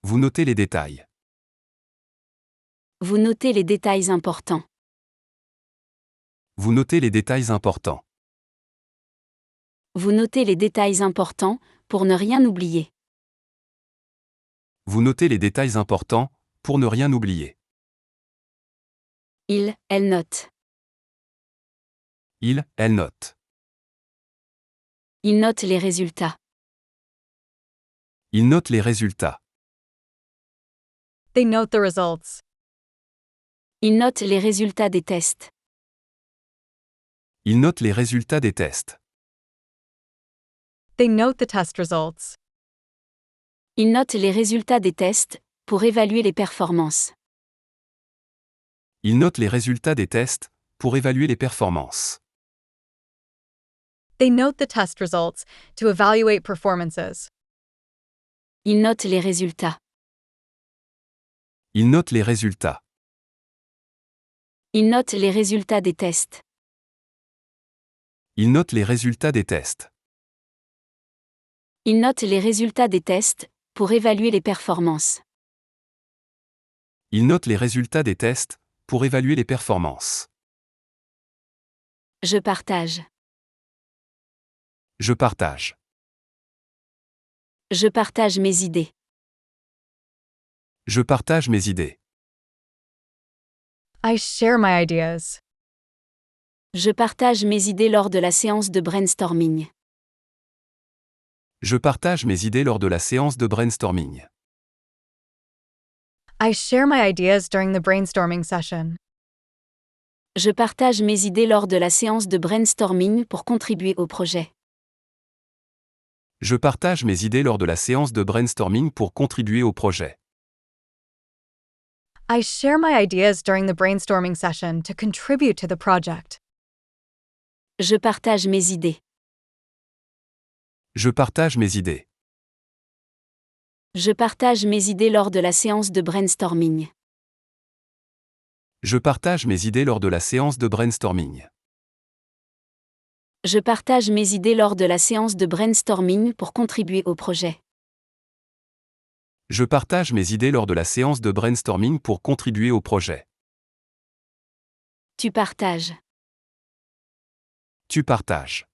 S2: Vous notez les détails.
S1: Vous notez les détails importants.
S2: Vous notez les détails importants.
S1: Vous notez les détails importants, pour ne rien oublier.
S2: Vous notez les détails importants, pour ne rien oublier.
S1: Il, elle note.
S2: Il, elle note.
S1: Il note les résultats.
S2: Il note les résultats.
S3: They note the results.
S1: Il note les résultats des tests.
S2: Il note les résultats des tests.
S3: They note the test results.
S1: Il note les résultats des tests, pour évaluer les performances.
S2: Il note les résultats des tests, pour évaluer les performances.
S3: They note the test results to evaluate performances.
S1: Il note les résultats.
S2: Il note les résultats.
S1: Il note les résultats des tests.
S2: Il note les résultats des tests.
S1: Il note les résultats des tests, pour évaluer les performances.
S2: Il note les résultats des tests, pour évaluer les performances.
S1: Je partage.
S2: Je partage.
S1: Je partage mes idées.
S2: Je partage mes idées.
S3: I share my ideas.
S1: Je partage mes idées lors de la séance de brainstorming.
S2: Je partage mes idées lors de la séance de brainstorming.
S3: I share my ideas during the brainstorming session.
S1: Je partage mes idées lors de la séance de brainstorming pour contribuer au projet.
S2: Je partage mes idées lors de la séance de brainstorming pour contribuer au projet.
S3: I share my ideas during the brainstorming session to contribute to the project.
S1: Je partage mes idées.
S2: Je partage mes idées.
S1: Je partage mes idées lors de la séance de brainstorming.
S2: Je partage mes idées lors de la séance de brainstorming.
S1: Je partage mes idées lors de la séance de brainstorming pour contribuer au projet.
S2: Je partage mes idées lors de la séance de brainstorming pour contribuer au projet.
S1: Tu partages.
S2: Tu partages.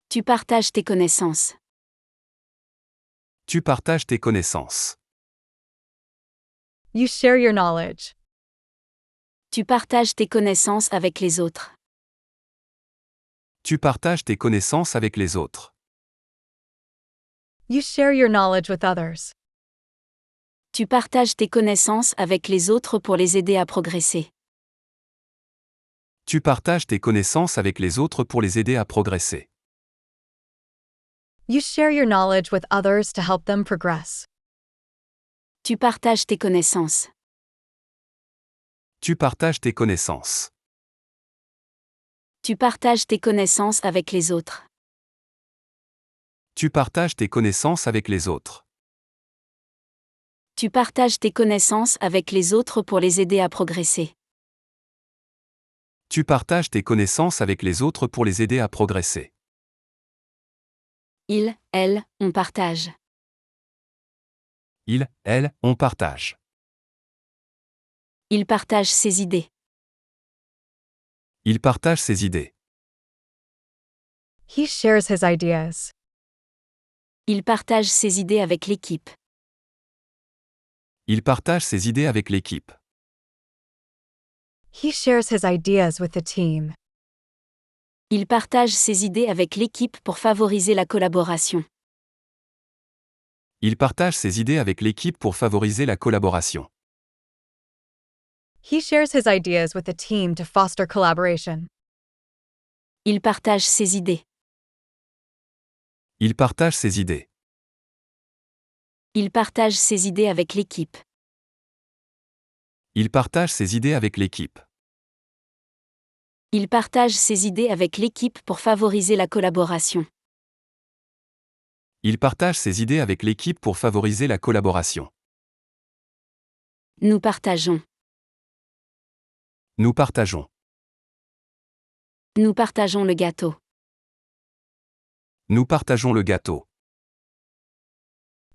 S1: Tu partages tes connaissances.
S2: Tu partages tes connaissances.
S3: You share your knowledge.
S1: Tu partages tes connaissances avec les autres.
S2: Tu partages tes connaissances avec les autres.
S3: You share your knowledge with others.
S1: Tu partages tes connaissances avec les autres pour les aider à progresser.
S2: Tu partages tes connaissances avec les autres pour les aider à progresser.
S3: You share your knowledge with others to help them progress.
S1: Tu partages tes connaissances.
S2: Tu partages tes connaissances.
S1: Tu partages tes connaissances avec les autres.
S2: Tu partages tes connaissances avec les autres.
S1: Tu partages tes connaissances avec les autres pour les aider à progresser.
S2: Tu partages tes connaissances avec les autres pour les aider à progresser.
S1: Il, elle, on partage.
S2: Il, elle, on partage.
S1: Il partage ses idées.
S2: Il partage ses idées.
S3: He shares his ideas.
S1: Il partage ses idées avec l'équipe.
S2: Il partage ses idées avec l'équipe.
S3: He shares his ideas with the team.
S1: Il partage ses idées avec l'équipe pour favoriser la collaboration.
S2: Il partage ses idées avec l'équipe pour favoriser la collaboration.
S3: He shares his ideas with the team to foster collaboration.
S1: Il partage ses idées.
S2: Il partage ses idées.
S1: Il partage ses idées avec l'équipe.
S2: Il partage ses idées avec l'équipe.
S1: Il partage ses idées avec l'équipe pour favoriser la collaboration.
S2: Il partage ses idées avec l'équipe pour favoriser la collaboration.
S1: Nous partageons.
S2: Nous partageons.
S1: Nous partageons le gâteau.
S2: Nous partageons le gâteau.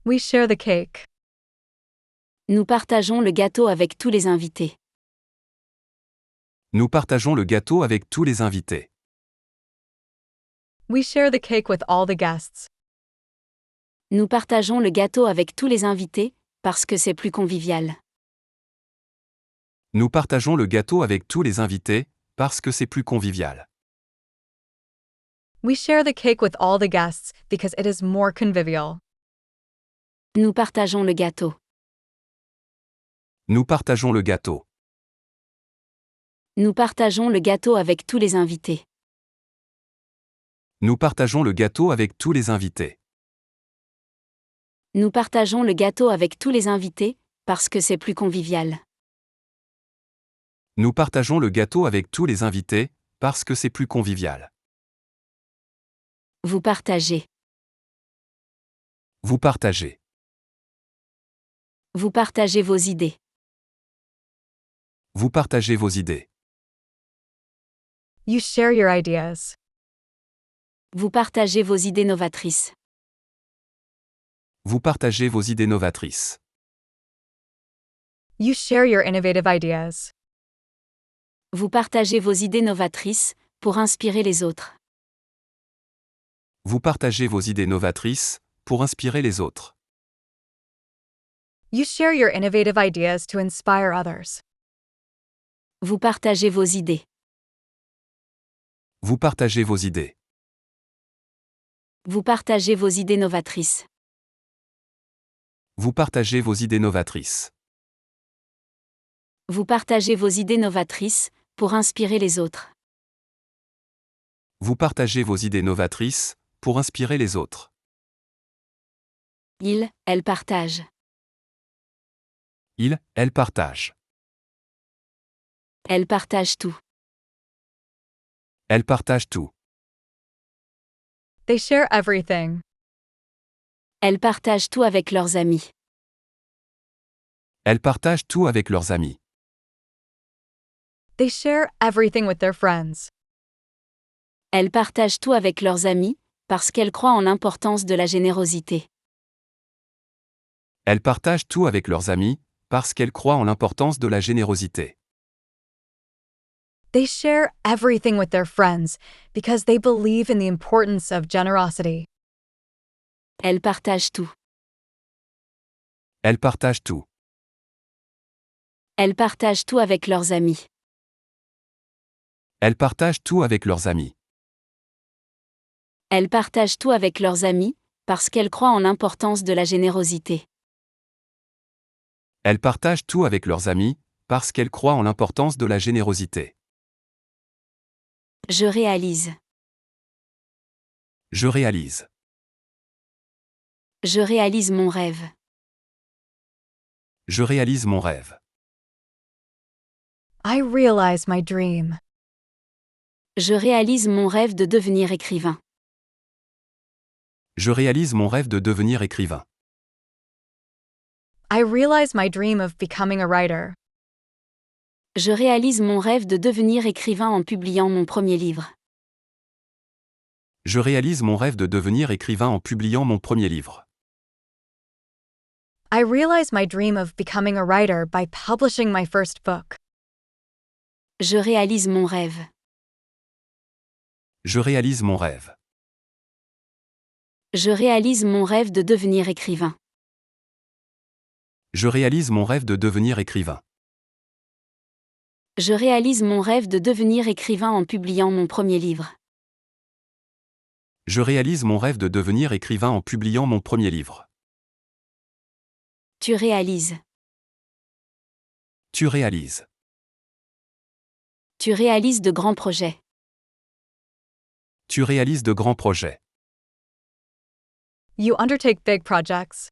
S3: We share the cake.
S1: Nous partageons le gâteau avec tous les invités.
S2: Nous partageons le gâteau avec tous les invités.
S3: We share the cake with all the guests.
S1: Nous partageons le gâteau avec tous les invités, parce que c'est plus convivial.
S2: Nous partageons le gâteau avec tous les invités, parce que c'est plus convivial.
S3: We share the cake with all the guests because it is more convivial.
S1: Nous partageons le gâteau.
S2: Nous partageons le gâteau.
S1: Nous partageons le gâteau avec tous les invités.
S2: Nous partageons le gâteau avec tous les invités.
S1: Nous partageons le gâteau avec tous les invités, parce que c'est plus convivial.
S2: Nous partageons le gâteau avec tous les invités, parce que c'est plus convivial.
S1: Vous partagez.
S2: Vous partagez.
S1: Vous partagez vos idées.
S2: Vous partagez vos idées.
S3: You share your ideas.
S1: Vous partagez vos idées novatrices.
S2: Vous partagez vos idées novatrices.
S3: You share your innovative ideas.
S1: Vous partagez vos idées novatrices, pour inspirer les autres.
S2: Vous partagez vos idées novatrices, pour inspirer les autres.
S3: You share your innovative ideas to inspire others.
S1: Vous partagez vos idées.
S2: Vous partagez vos idées.
S1: Vous partagez vos idées novatrices.
S2: Vous partagez vos idées novatrices.
S1: Vous partagez vos idées novatrices pour inspirer les autres.
S2: Vous partagez vos idées novatrices pour inspirer les autres.
S1: Elle partage.
S2: Elle partage.
S1: Elle partage tout.
S2: Elle partage tout.
S3: They share everything.
S1: Elles partagent tout avec leurs amis.
S2: Elles partagent tout avec leurs amis.
S3: They share everything with their friends.
S1: Elles partagent tout avec leurs amis, parce qu'elles croient en l'importance de la générosité.
S2: Elles partagent tout avec leurs amis, parce qu'elles croient en l'importance de la générosité.
S3: They share everything with their friends because they believe in the importance of generosity.
S1: Elles partagent tout.
S2: Elles partagent tout.
S1: Elles partagent tout avec leurs amis.
S2: Elles partagent tout avec leurs amis.
S1: Elles partagent tout avec leurs amis, parce qu'elles croient en l'importance de la générosité.
S2: Elles partagent tout avec leurs amis, parce qu'elles croient en l'importance de la générosité.
S1: Je réalise.
S2: Je réalise.
S1: Je réalise mon rêve.
S2: Je réalise mon rêve.
S3: I realize my dream.
S1: Je réalise mon rêve de devenir écrivain.
S2: Je réalise mon rêve de devenir écrivain.
S3: I realize my dream of becoming a writer.
S1: Je réalise mon rêve de devenir écrivain en publiant mon premier livre.
S2: Je réalise mon rêve de devenir écrivain en publiant mon premier livre.
S3: I realize my dream of becoming a writer by publishing my first book.
S1: Je réalise mon rêve.
S2: Je réalise mon rêve.
S1: Je réalise mon rêve de devenir écrivain.
S2: Je réalise mon rêve de devenir écrivain.
S1: Je réalise mon rêve de devenir écrivain en publiant mon premier livre.
S2: Je réalise mon rêve de devenir écrivain en publiant mon premier livre.
S1: Tu réalises.
S2: Tu réalises.
S1: Tu réalises de grands projets.
S2: Tu réalises de grands projets.
S3: You undertake big projects.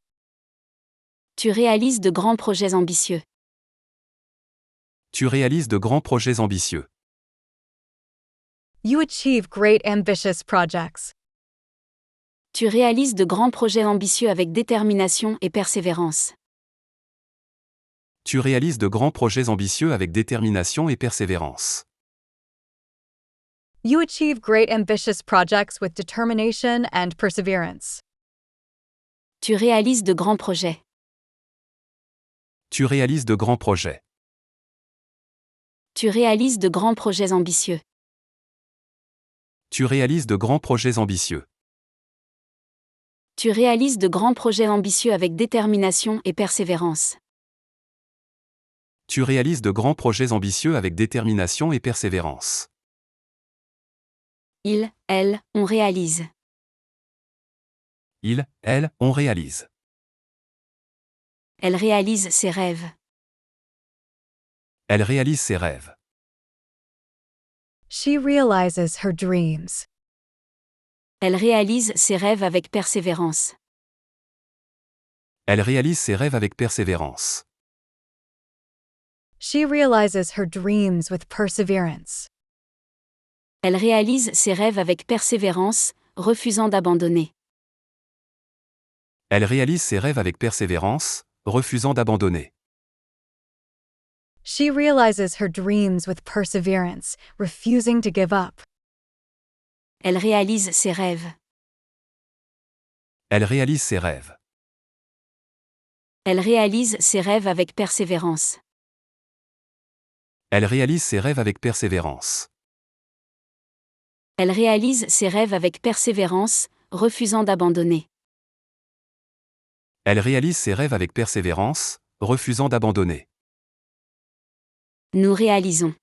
S1: Tu réalises de grands projets ambitieux.
S2: Tu réalises de grands projets ambitieux.
S3: You achieve great ambitious projects.
S1: Tu réalises de grands projets ambitieux avec détermination et persévérance.
S2: Tu réalises de grands projets ambitieux avec détermination et persévérance.
S3: You achieve great ambitious projects with determination and perseverance.
S1: Tu réalises de grands projets.
S2: Tu réalises de grands projets.
S1: Tu réalises de grands projets ambitieux.
S2: Tu réalises de grands projets ambitieux.
S1: Tu réalises de grands projets ambitieux avec détermination et persévérance.
S2: Tu réalises de grands projets ambitieux avec détermination et persévérance.
S1: On réalise.
S2: On réalise.
S1: Elle réalise ses rêves.
S2: Elle réalise ses rêves.
S3: She realizes her dreams.
S1: Elle réalise ses rêves avec persévérance.
S2: Elle réalise ses rêves avec persévérance.
S3: She realizes her dreams with perseverance.
S1: Elle réalise ses rêves avec persévérance, refusant d'abandonner.
S2: Elle réalise ses rêves avec persévérance, refusant d'abandonner.
S3: She realizes her dreams with perseverance, refusing to give up.
S1: Elle réalise ses rêves.
S2: Elle réalise ses rêves.
S1: Elle réalise ses rêves avec persévérance.
S2: Elle réalise ses rêves avec persévérance.
S1: Elle réalise ses rêves avec persévérance, refusant d'abandonner.
S2: Elle réalise ses rêves avec persévérance, refusant d'abandonner.
S1: Nous réalisons.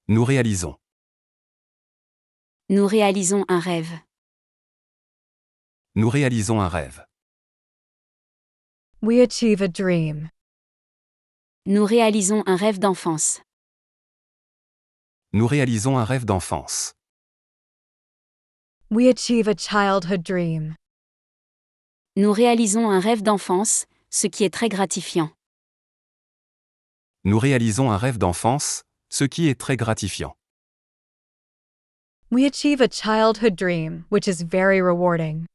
S2: Nous réalisons.
S1: Nous réalisons un rêve.
S2: Nous réalisons un rêve.
S3: We achieve a dream.
S1: Nous réalisons un rêve d'enfance.
S2: Nous réalisons un rêve d'enfance.
S3: We achieve a childhood dream.
S1: Nous réalisons un rêve d'enfance, ce qui est très gratifiant.
S2: Nous réalisons un rêve d'enfance, ce qui est très gratifiant.
S3: We achieve a childhood dream, which is very rewarding.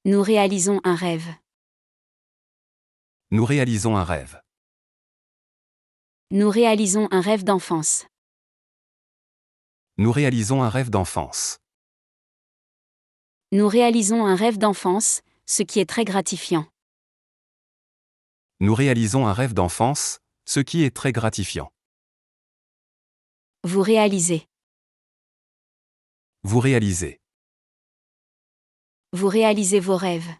S1: Nous réalisons un rêve.
S2: Nous réalisons un rêve.
S1: Nous réalisons un rêve d'enfance.
S2: Nous réalisons un rêve d'enfance.
S1: Nous réalisons un rêve d'enfance, ce qui est très gratifiant.
S2: Nous réalisons un rêve d'enfance, ce qui est très gratifiant.
S1: Vous réalisez.
S2: Vous réalisez.
S1: Vous réalisez vos rêves.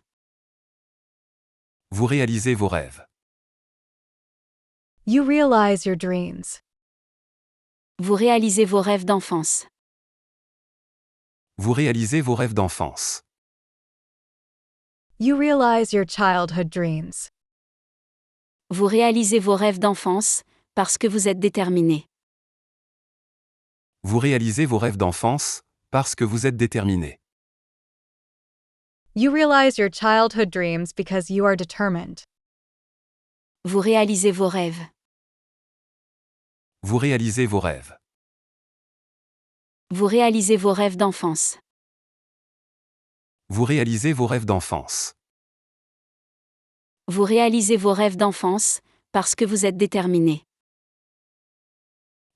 S2: Vous réalisez vos rêves.
S3: You realize your dreams.
S1: Vous réalisez vos rêves d'enfance.
S2: Vous réalisez vos rêves d'enfance.
S3: You realize your childhood dreams.
S1: Vous réalisez vos rêves d'enfance, parce que vous êtes déterminé.
S2: Vous réalisez vos rêves d'enfance, parce que vous êtes déterminé.
S3: You realize your childhood dreams because you are determined.
S1: Vous réalisez vos rêves.
S2: Vous réalisez vos rêves.
S1: Vous réalisez vos rêves d'enfance.
S2: Vous réalisez vos rêves d'enfance.
S1: Vous réalisez vos rêves d'enfance, parce que vous êtes déterminé.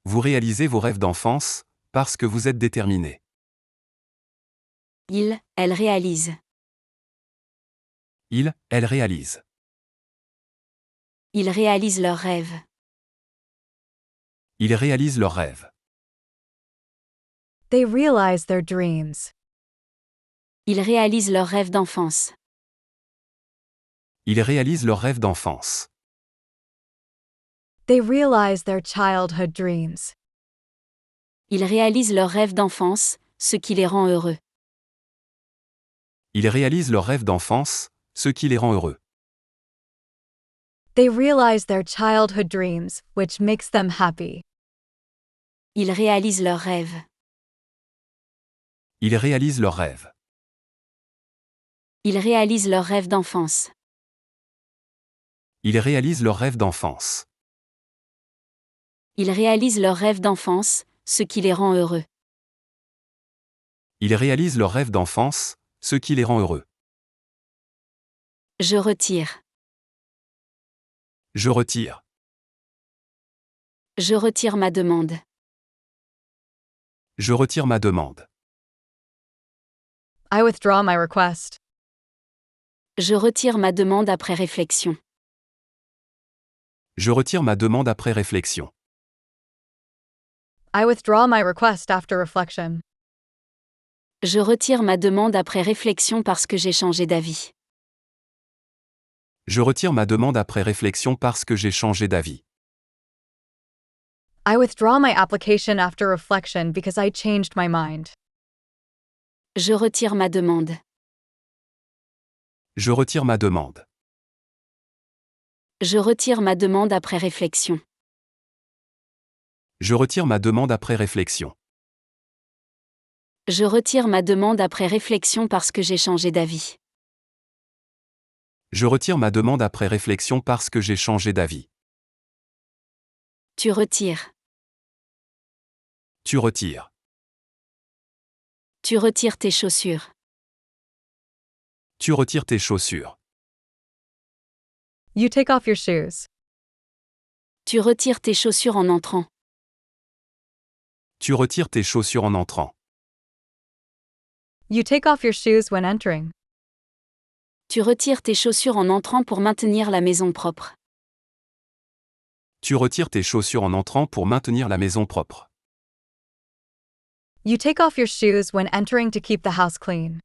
S2: Vous réalisez vos rêves d'enfance, parce que vous êtes déterminé.
S1: Elle réalise.
S2: Elle réalise.
S1: Ils réalisent leurs rêves.
S2: Ils réalisent leurs rêves.
S3: They realize their dreams.
S1: Ils réalisent leurs rêves d'enfance.
S2: Ils réalisent leurs rêves d'enfance.
S3: They realize their childhood dreams.
S1: Ils réalisent leurs rêves d'enfance, ce qui les rend heureux.
S2: Ils réalisent leurs rêves d'enfance, ce qui les rend heureux.
S3: They realize their childhood dreams, which makes them happy.
S1: Ils réalisent leurs rêves.
S2: Ils réalisent leurs rêves.
S1: Ils réalisent leurs rêves d'enfance.
S2: Ils réalisent leurs rêves d'enfance.
S1: Ils réalisent leurs rêves d'enfance, ce qui les rend heureux.
S2: Ils réalisent leurs rêves d'enfance, ce qui les rend heureux.
S1: Je retire.
S2: Je retire.
S1: Je retire ma demande.
S2: Je retire ma demande.
S3: I withdraw my request.
S1: Je retire ma demande après réflexion.
S2: Je retire ma demande après réflexion.
S3: I withdraw my request after reflection.
S1: Je retire ma demande après réflexion parce que j'ai changé d'avis.
S2: Je retire ma demande après réflexion parce que j'ai changé d'avis.
S3: I withdraw my application after reflection because I changed my mind.
S1: Je retire ma demande.
S2: Je retire ma demande.
S1: Je retire ma demande après réflexion.
S2: Je retire ma demande après réflexion.
S1: Je retire ma demande après réflexion parce que j'ai changé d'avis.
S2: Je retire ma demande après réflexion parce que j'ai changé d'avis.
S1: Tu retires.
S2: Tu retires.
S1: Tu retires tes chaussures.
S2: Tu retires tes chaussures.
S3: You take off your shoes.
S1: Tu retires tes chaussures en entrant.
S2: Tu retires tes chaussures en entrant.
S3: You take off your shoes when entering.
S1: Tu retires tes chaussures en entrant pour maintenir la maison propre.
S2: Tu retires tes chaussures en entrant pour maintenir la maison propre.
S3: You take off your shoes when entering to keep the house clean.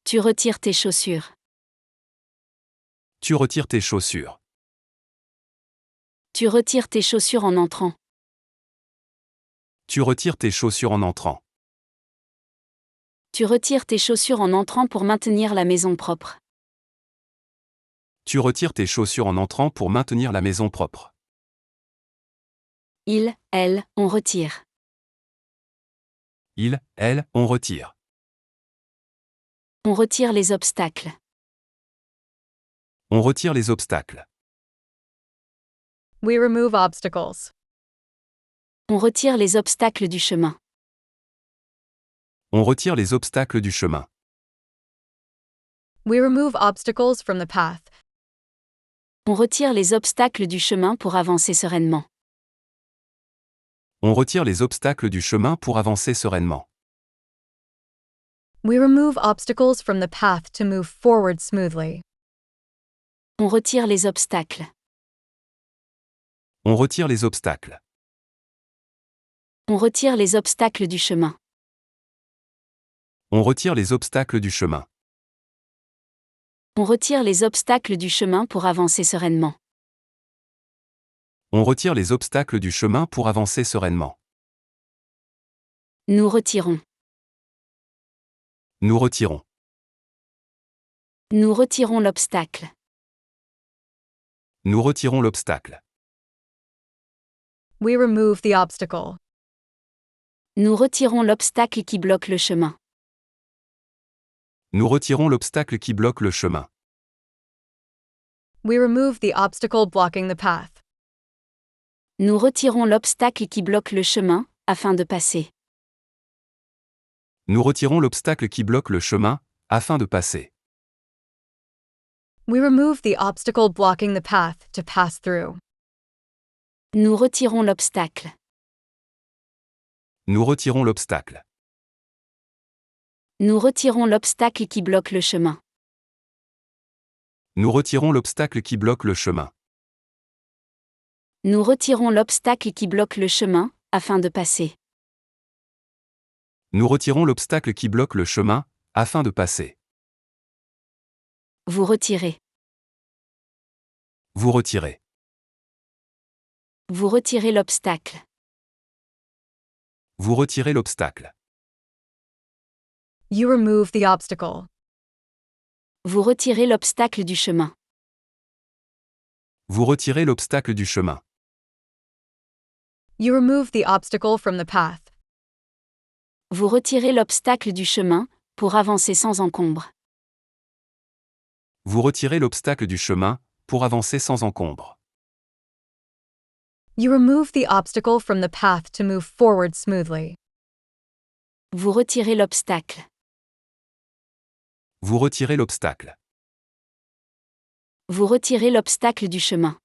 S1: Tu retires tes chaussures.
S2: Tu retires tes chaussures.
S1: Tu retires tes chaussures en entrant.
S2: Tu retires tes chaussures en entrant.
S1: Tu retires tes chaussures en entrant pour maintenir la maison propre.
S2: Tu retires tes chaussures en entrant pour maintenir la maison propre.
S1: Il, elle, on retire.
S2: Il, elle, on retire.
S1: On retire les obstacles.
S2: On retire les obstacles.
S3: We remove obstacles.
S1: On retire les obstacles du chemin.
S2: On retire les obstacles du chemin.
S3: We remove obstacles from the path.
S1: On retire les obstacles du chemin pour avancer sereinement.
S2: On retire les obstacles du chemin pour avancer sereinement.
S3: We remove obstacles from the path to move forward smoothly.
S1: On retire les obstacles.
S2: On retire les obstacles.
S1: On retire les obstacles du chemin.
S2: On retire les obstacles du chemin.
S1: On retire les obstacles du chemin pour avancer sereinement.
S2: On retire les obstacles du chemin pour avancer sereinement.
S1: Nous retirons.
S2: Nous retirons.
S1: Nous retirons l'obstacle.
S2: Nous retirons l'obstacle.
S3: We remove the obstacle.
S1: Nous retirons l'obstacle qui bloque le chemin.
S2: Nous retirons l'obstacle qui bloque le chemin.
S3: We remove the obstacle blocking the path.
S1: Nous retirons l'obstacle qui bloque le chemin, afin de passer.
S2: Nous retirons l'obstacle qui bloque le chemin, afin de passer.
S3: We remove the obstacle blocking the path to pass through.
S1: Nous retirons l'obstacle.
S2: Nous retirons l'obstacle.
S1: Nous retirons l'obstacle qui bloque le chemin.
S2: Nous retirons l'obstacle qui bloque le chemin.
S1: Nous retirons l'obstacle qui bloque le chemin, afin de passer.
S2: Nous retirons l'obstacle qui bloque le chemin, afin de passer.
S1: Vous retirez.
S2: Vous retirez.
S1: Vous retirez l'obstacle.
S2: Vous retirez l'obstacle.
S3: You remove the obstacle.
S1: Vous retirez l'obstacle du chemin.
S2: Vous retirez l'obstacle du chemin.
S3: You remove the obstacle from the path.
S1: Vous retirez l'obstacle du chemin, pour avancer sans encombre.
S2: Vous retirez l'obstacle du chemin, pour avancer sans encombre.
S3: You remove the obstacle from the path to move forward smoothly.
S1: Vous retirez l'obstacle.
S2: Vous retirez l'obstacle.
S1: Vous retirez l'obstacle du chemin.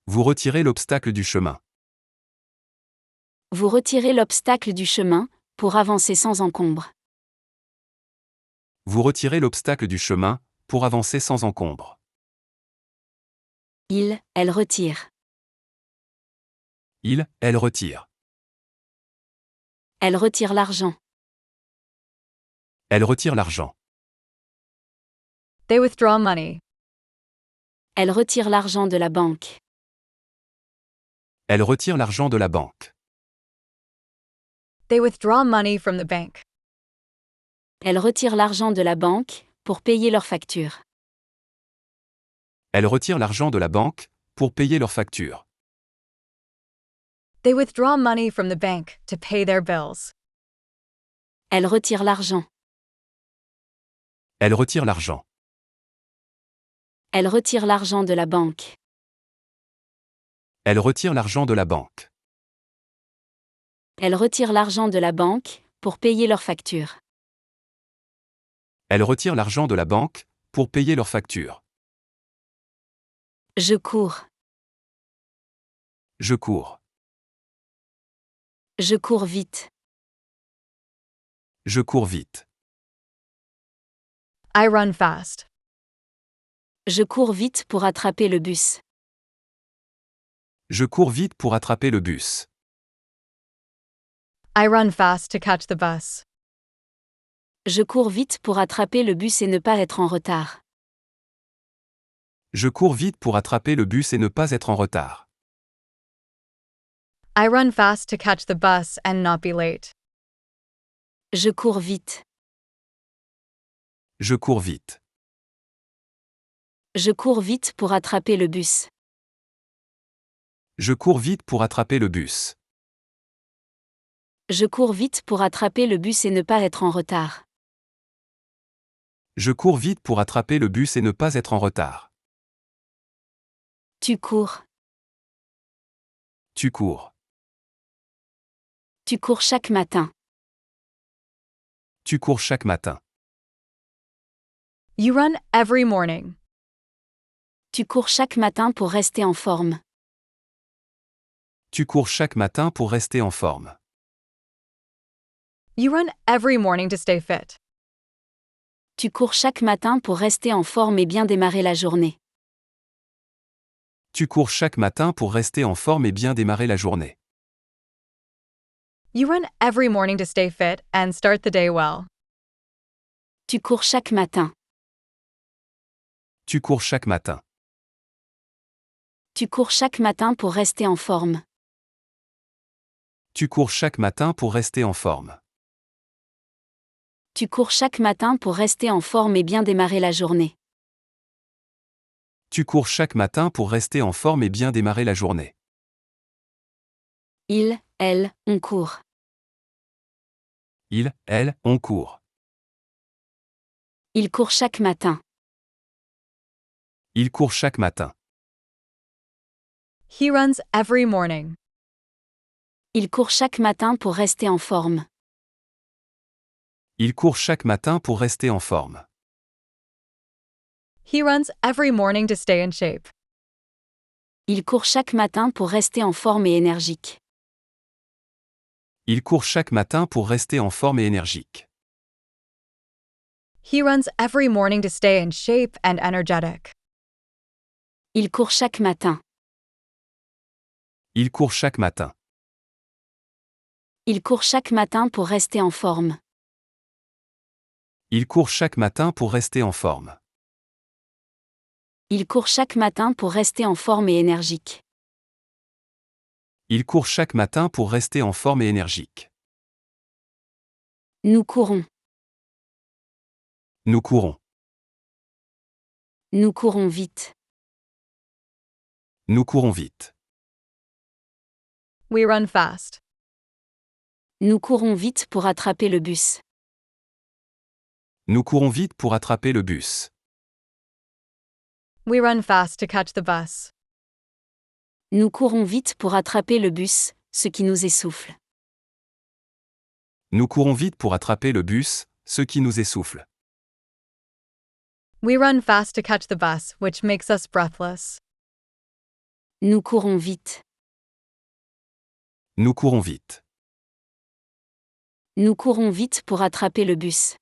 S2: Vous retirez l'obstacle du chemin.
S1: Vous retirez l'obstacle du chemin, pour avancer sans encombre.
S2: Vous retirez l'obstacle du chemin, pour avancer sans encombre.
S1: Il, elle retire.
S2: Il, elle retire.
S1: Elle retire l'argent.
S2: Elle retire l'argent.
S3: They withdraw money.
S1: Elle retire l'argent de la banque.
S2: Elle retire l'argent de la banque.
S3: They withdraw money from the bank.
S1: Elle retire l'argent de la banque, pour payer leurs factures.
S2: Elle retire l'argent de la banque, pour payer leurs factures.
S3: They withdraw money from the bank to pay their bills.
S1: Elle retire l'argent.
S2: Elle retire l'argent.
S1: Elle retire l'argent de la banque.
S2: Elle retire l'argent de la banque.
S1: Elle retire l'argent de la banque, pour payer leurs factures.
S2: Elle retire l'argent de la banque, pour payer leurs factures.
S1: Je cours.
S2: Je cours.
S1: Je cours vite.
S2: Je cours vite.
S3: I run fast.
S1: Je cours vite pour attraper le bus.
S2: Je cours vite pour attraper le bus.
S3: I run fast to catch the bus.
S1: Je cours vite pour attraper le bus et ne pas être en retard.
S2: Je cours vite pour attraper le bus et ne pas être en retard.
S3: I run fast to catch the bus and not be late.
S1: Je cours vite.
S2: Je cours vite.
S1: Je cours vite pour attraper le bus.
S2: Je cours vite pour attraper le bus.
S1: Je cours vite pour attraper le bus et ne pas être en retard.
S2: Je cours vite pour attraper le bus et ne pas être en retard.
S1: Tu cours.
S2: Tu cours.
S1: Tu cours chaque matin.
S2: Tu cours chaque matin.
S3: You run every morning.
S1: Tu cours chaque matin pour rester en forme.
S2: Tu cours chaque matin pour rester en forme.
S3: You run every morning to stay fit.
S1: Tu cours chaque matin pour rester en forme et bien démarrer la journée.
S2: Tu cours chaque matin pour rester en forme et bien démarrer la journée.
S3: You run every morning to stay fit and start the day well.
S1: Tu cours chaque matin.
S2: Tu cours chaque matin.
S1: Tu cours chaque matin pour rester en forme.
S2: Tu cours chaque matin pour rester en forme.
S1: Tu cours chaque matin pour rester en forme et bien démarrer la journée.
S2: Tu cours chaque matin pour rester en forme et bien démarrer la journée.
S1: Il, elle, on court.
S2: Il, elle, on court.
S1: Il court chaque matin.
S2: Il court chaque matin.
S3: He runs every morning.
S1: Il court chaque matin pour rester en forme.
S2: Il court chaque matin pour rester en forme.
S3: He runs every morning to stay in shape.
S1: Il court chaque matin pour rester en forme et énergique.
S2: Il court chaque matin pour rester en forme et énergique.
S3: He runs every morning to stay in shape and energetic.
S1: Il court chaque matin.
S2: Il court chaque matin.
S1: Il court chaque matin pour rester en forme.
S2: Il court chaque matin pour rester en forme.
S1: Il court chaque matin pour rester en forme et énergique.
S2: Il court chaque matin pour rester en forme et énergique.
S1: Nous courons.
S2: Nous courons.
S1: Nous courons vite.
S2: Nous courons vite.
S3: We run fast.
S1: Nous courons vite pour attraper le bus.
S2: Nous courons vite pour attraper le bus.
S3: We run fast to catch the bus.
S1: Nous courons vite pour attraper le bus, ce qui nous essouffle.
S2: Nous courons vite pour attraper le bus, ce qui nous essouffle.
S3: We run fast to catch the bus, which makes us breathless.
S1: Nous courons vite.
S2: Nous courons vite.
S1: Nous courons vite pour attraper le bus.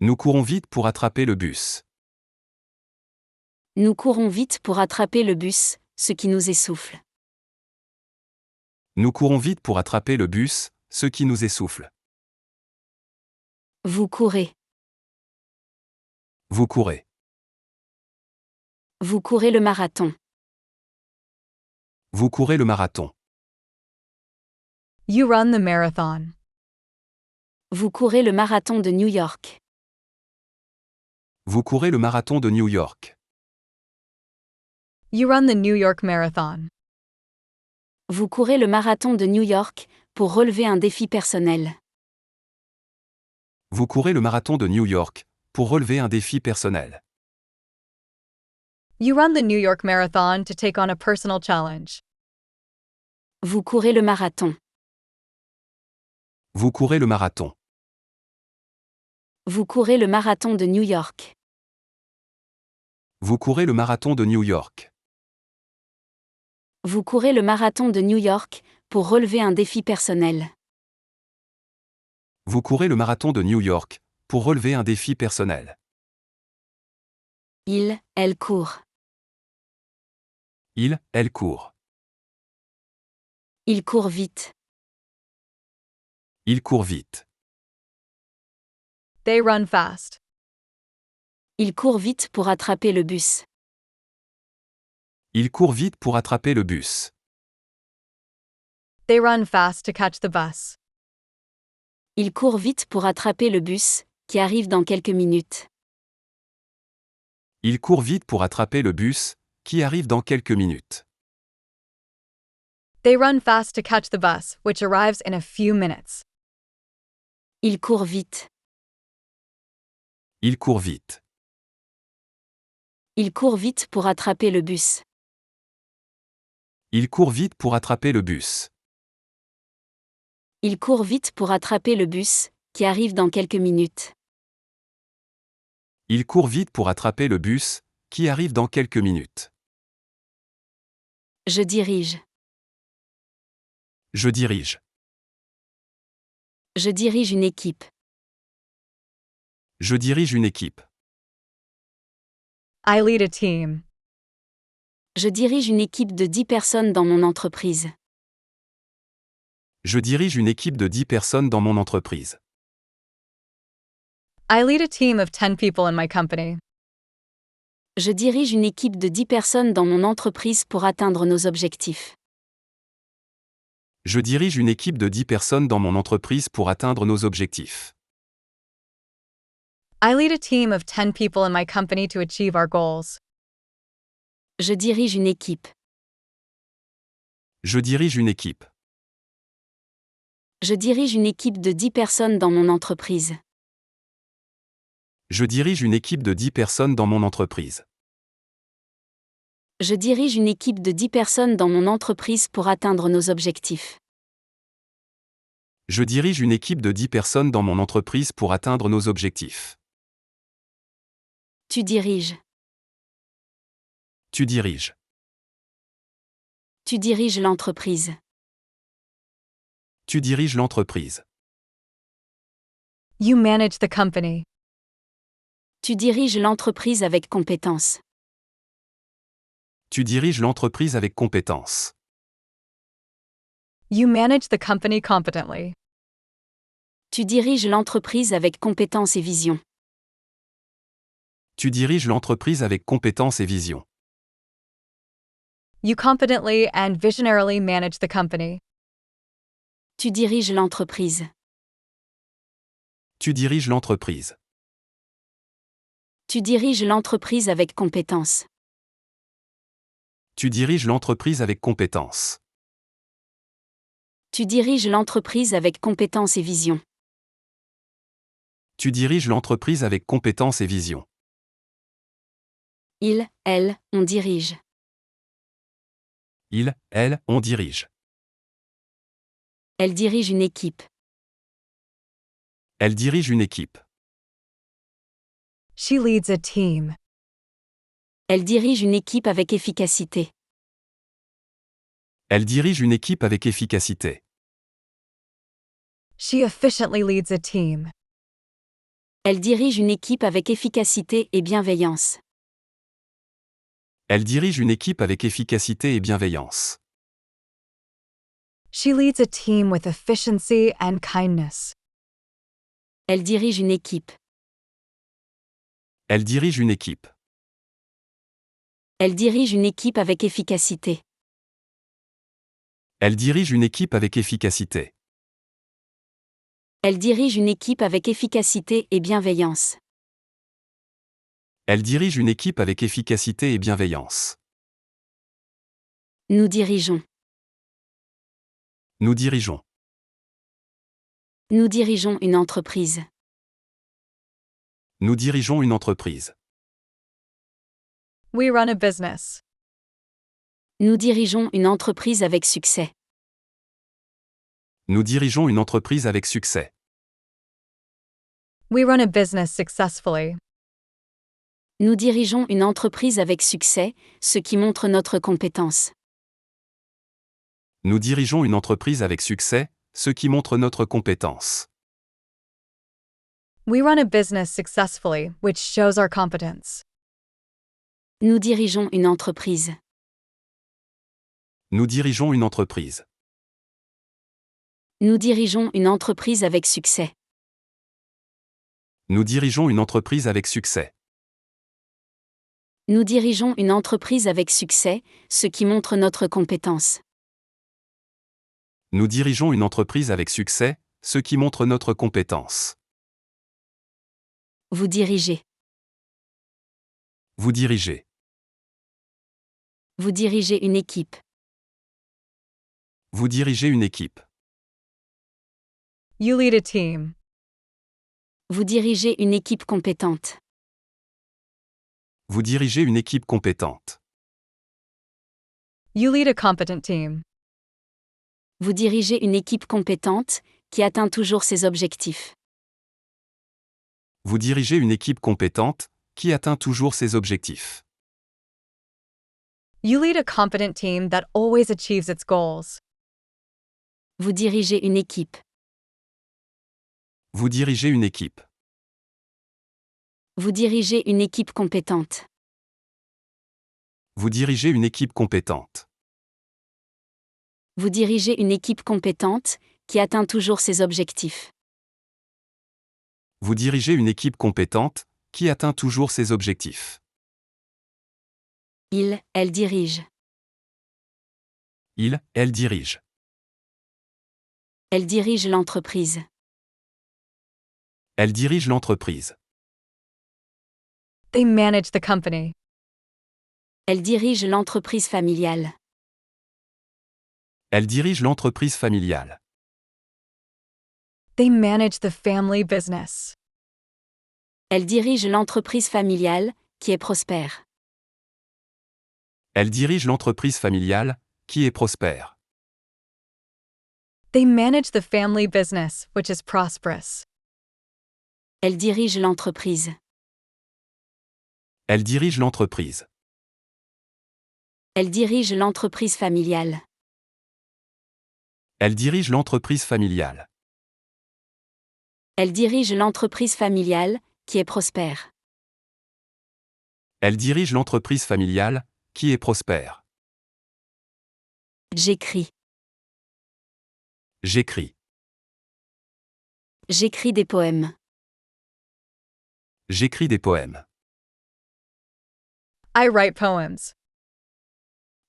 S2: Nous courons vite pour attraper le bus.
S1: Nous courons vite pour attraper le bus, ce qui nous essouffle.
S2: Nous courons vite pour attraper le bus, ce qui nous essouffle.
S1: Vous courez.
S2: Vous courez.
S1: Vous courez le marathon.
S2: Vous courez le marathon.
S3: You run the marathon.
S1: Vous courez le marathon de New York.
S2: Vous courez le marathon de New York.
S3: You run the New York Marathon.
S1: Vous courez le marathon de New York pour relever un défi personnel.
S2: Vous courez le marathon de New York pour relever un défi personnel.
S3: You run the New York Marathon to take on a personal challenge.
S1: Vous courez le marathon.
S2: Vous courez le marathon.
S1: Vous courez le marathon de New York.
S2: Vous courez le marathon de New York.
S1: Vous courez le marathon de New York pour relever un défi personnel.
S2: Vous courez le marathon de New York pour relever un défi personnel.
S1: Il, elle court.
S2: Il, elle court.
S1: Il court vite.
S2: Il court vite.
S3: They run fast.
S1: Il court vite pour attraper le bus.
S2: Il court vite pour attraper le bus.
S3: They run fast to catch the bus.
S1: Il court vite pour attraper le bus, qui arrive dans quelques minutes.
S2: Il court vite pour attraper le bus, qui arrive dans quelques minutes.
S3: They run fast to catch the bus, which arrives in a few minutes.
S1: Il court vite.
S2: Il court vite.
S1: Il court vite pour attraper le bus.
S2: Il court vite pour attraper le bus.
S1: Il court vite pour attraper le bus, qui arrive dans quelques minutes.
S2: Il court vite pour attraper le bus, qui arrive dans quelques minutes.
S1: Je dirige.
S2: Je dirige.
S1: Je dirige une équipe.
S2: Je dirige une équipe.
S3: I lead a team.
S1: Je dirige une équipe de 10 personnes dans mon entreprise.
S2: Je dirige une équipe de 10 personnes dans mon entreprise.
S3: I lead a team of 10 people in my company.
S1: Je dirige une équipe de 10 personnes dans mon entreprise pour atteindre nos objectifs.
S2: Je dirige une équipe de 10 personnes dans mon entreprise pour atteindre nos objectifs.
S3: I lead a team of 10 people in my company to achieve our goals.
S1: Je dirige une équipe.
S2: Je dirige une équipe.
S1: Je dirige une équipe de 10 personnes dans mon entreprise.
S2: Je dirige une équipe de 10 personnes dans mon entreprise.
S1: Je dirige une équipe de 10 personnes dans mon entreprise pour atteindre nos objectifs.
S2: Je dirige une équipe de 10 personnes dans mon entreprise pour atteindre nos objectifs.
S1: Tu diriges.
S2: Tu diriges.
S1: Tu diriges l'entreprise.
S2: Tu diriges l'entreprise.
S3: You manage the company.
S1: Tu diriges l'entreprise avec compétence.
S2: Tu diriges l'entreprise avec compétence.
S3: You manage the company competently.
S1: Tu diriges l'entreprise avec compétence et vision.
S2: Tu diriges l'entreprise avec compétence et vision.
S3: You competently and visionarily manage the company.
S1: Tu diriges l'entreprise.
S2: Tu diriges l'entreprise.
S1: Tu diriges l'entreprise avec compétence.
S2: Tu diriges l'entreprise avec compétence.
S1: Tu diriges l'entreprise avec compétence et vision.
S2: Tu diriges l'entreprise avec compétence et vision.
S1: Il, elle, on dirige.
S2: Il, elle, on dirige.
S1: Elle dirige une équipe.
S2: Elle dirige une équipe.
S3: She leads a team.
S1: Elle dirige une équipe avec efficacité.
S2: Elle dirige une équipe avec efficacité.
S3: She efficiently leads a team.
S1: Elle dirige une équipe avec efficacité et bienveillance.
S2: Elle dirige une équipe avec efficacité et bienveillance.
S3: She leads a team with efficiency and kindness.
S1: Elle dirige une équipe.
S2: Elle dirige une équipe.
S1: Elle dirige une équipe avec efficacité.
S2: Elle dirige une équipe avec efficacité.
S1: Elle dirige une équipe avec efficacité et bienveillance.
S2: Elle dirige une équipe avec efficacité et bienveillance.
S1: Nous dirigeons.
S2: Nous dirigeons.
S1: Nous dirigeons une entreprise.
S2: Nous dirigeons une entreprise.
S3: We run a business.
S1: Nous dirigeons une entreprise avec succès.
S2: Nous dirigeons une entreprise avec succès.
S3: We run a business successfully.
S1: Nous dirigeons une entreprise avec succès, ce qui montre notre compétence.
S2: Nous dirigeons une entreprise avec succès, ce qui montre notre compétence.
S3: We run a business successfully, which shows our competence.
S1: Nous dirigeons une entreprise.
S2: Nous dirigeons une entreprise.
S1: Nous dirigeons une entreprise avec succès.
S2: Nous dirigeons une entreprise avec succès.
S1: Nous dirigeons une entreprise avec succès, ce qui montre notre compétence.
S2: Nous dirigeons une entreprise avec succès, ce qui montre notre compétence.
S1: Vous dirigez.
S2: Vous dirigez.
S1: Vous dirigez une équipe.
S2: Vous dirigez une équipe.
S3: You lead a team.
S1: Vous dirigez une équipe compétente.
S2: Vous dirigez une équipe compétente.
S3: You lead a competent team.
S1: Vous dirigez une équipe compétente, qui atteint toujours ses objectifs.
S2: Vous dirigez une équipe compétente, qui atteint toujours ses objectifs.
S3: You lead a competent team that always achieves its goals.
S1: Vous dirigez une équipe.
S2: Vous dirigez une équipe.
S1: Vous dirigez une équipe compétente.
S2: Vous dirigez une équipe compétente.
S1: Vous dirigez une équipe compétente, qui atteint toujours ses objectifs.
S2: Vous dirigez une équipe compétente, qui atteint toujours ses objectifs.
S1: Elle dirige.
S2: Elle dirige.
S1: Elle dirige l'entreprise.
S2: Elle dirige l'entreprise.
S3: They manage the company.
S1: Elle dirige l'entreprise familiale.
S2: Elle dirige l'entreprise familiale.
S3: They manage the family business.
S1: Elle dirige l'entreprise familiale, qui est prospère.
S2: Elle dirige l'entreprise familiale, qui est prospère.
S3: They manage the family business, which is prosperous.
S1: Elle dirige l'entreprise.
S2: Elle dirige l'entreprise.
S1: Elle dirige l'entreprise familiale.
S2: Elle dirige l'entreprise familiale.
S1: Elle dirige l'entreprise familiale, qui est prospère.
S2: Elle dirige l'entreprise familiale, qui est prospère.
S1: J'écris.
S2: J'écris.
S1: J'écris des poèmes.
S2: J'écris des poèmes.
S3: I write poems.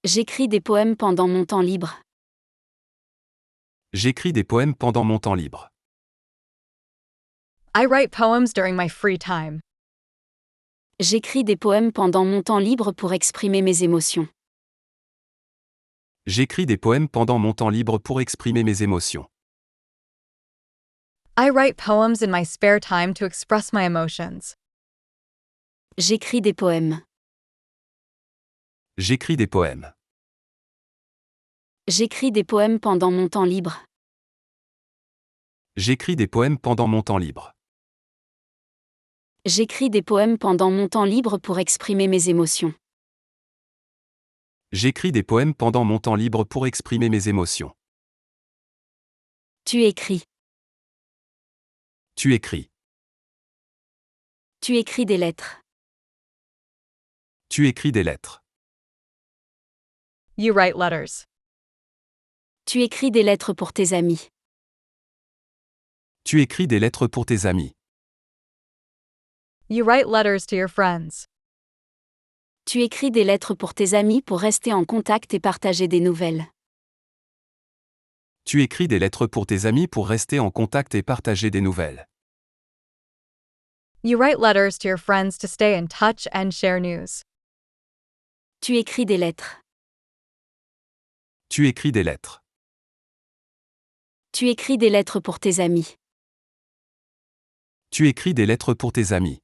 S1: J'écris des poèmes pendant mon temps libre.
S2: J'écris des poèmes pendant mon temps libre.
S3: I write poems during my free time.
S1: J'écris des poèmes pendant mon temps libre pour exprimer mes émotions.
S2: J'écris des poèmes pendant mon temps libre pour exprimer mes émotions.
S3: I write poems in my spare time to express my emotions.
S1: J'écris des poèmes.
S2: J'écris des poèmes.
S1: J'écris des poèmes pendant mon temps libre.
S2: J'écris des poèmes pendant mon temps libre.
S1: J'écris des poèmes pendant mon temps libre pour exprimer mes émotions.
S2: J'écris des poèmes pendant mon temps libre pour exprimer mes émotions.
S1: Tu écris.
S2: Tu écris.
S1: Tu écris des lettres.
S2: Tu écris des lettres.
S3: You write letters.
S1: Tu écris des lettres pour tes amis.
S2: Tu écris des lettres pour tes amis.
S3: You write letters to your friends.
S1: Tu écris des lettres pour tes amis pour rester en contact et partager des nouvelles.
S2: Tu écris des lettres pour tes amis pour rester en contact et partager des nouvelles.
S3: You write letters to your friends to stay in touch and share news.
S1: Tu écris des lettres.
S2: Tu écris des lettres.
S1: Tu écris des lettres pour tes amis.
S2: Tu écris des lettres pour tes amis.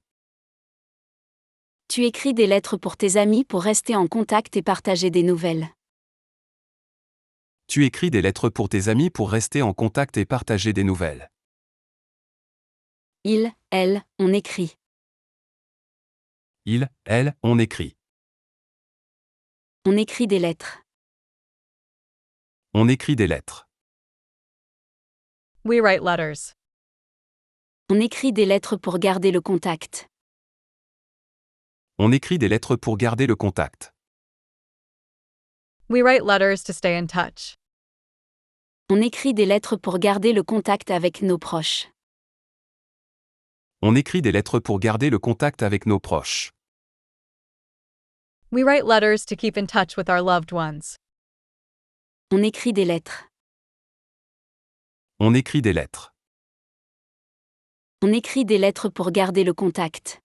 S1: Tu écris des lettres pour tes amis pour rester en contact et partager des nouvelles.
S2: Tu écris des lettres pour tes amis pour rester en contact et partager des nouvelles.
S1: Elle, on écrit.
S2: Elle, on écrit.
S1: On écrit des lettres.
S2: On écrit des lettres.
S3: We write letters.
S1: On écrit des lettres pour garder le contact.
S2: On écrit des lettres pour garder le contact.
S3: We write letters to stay in touch.
S1: On écrit des lettres pour garder le contact avec nos proches.
S2: On écrit des lettres pour garder le contact avec nos proches.
S3: We write letters to keep in touch with our loved ones.
S1: On écrit des lettres.
S2: On écrit des lettres.
S1: On écrit des lettres pour garder le contact.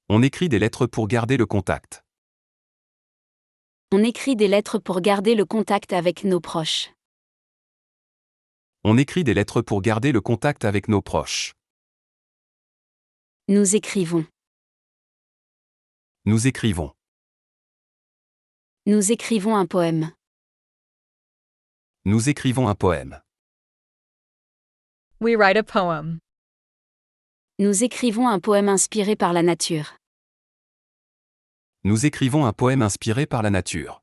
S2: On écrit des lettres pour garder le contact.
S1: On écrit des lettres pour garder le contact avec nos proches.
S2: On écrit des lettres pour garder le contact avec nos proches.
S1: Nous écrivons.
S2: Nous écrivons.
S1: Nous écrivons un poème.
S2: Nous écrivons un poème.
S3: We write a poem.
S1: Nous écrivons un poème inspiré par la nature.
S2: Nous écrivons un poème inspiré par la nature.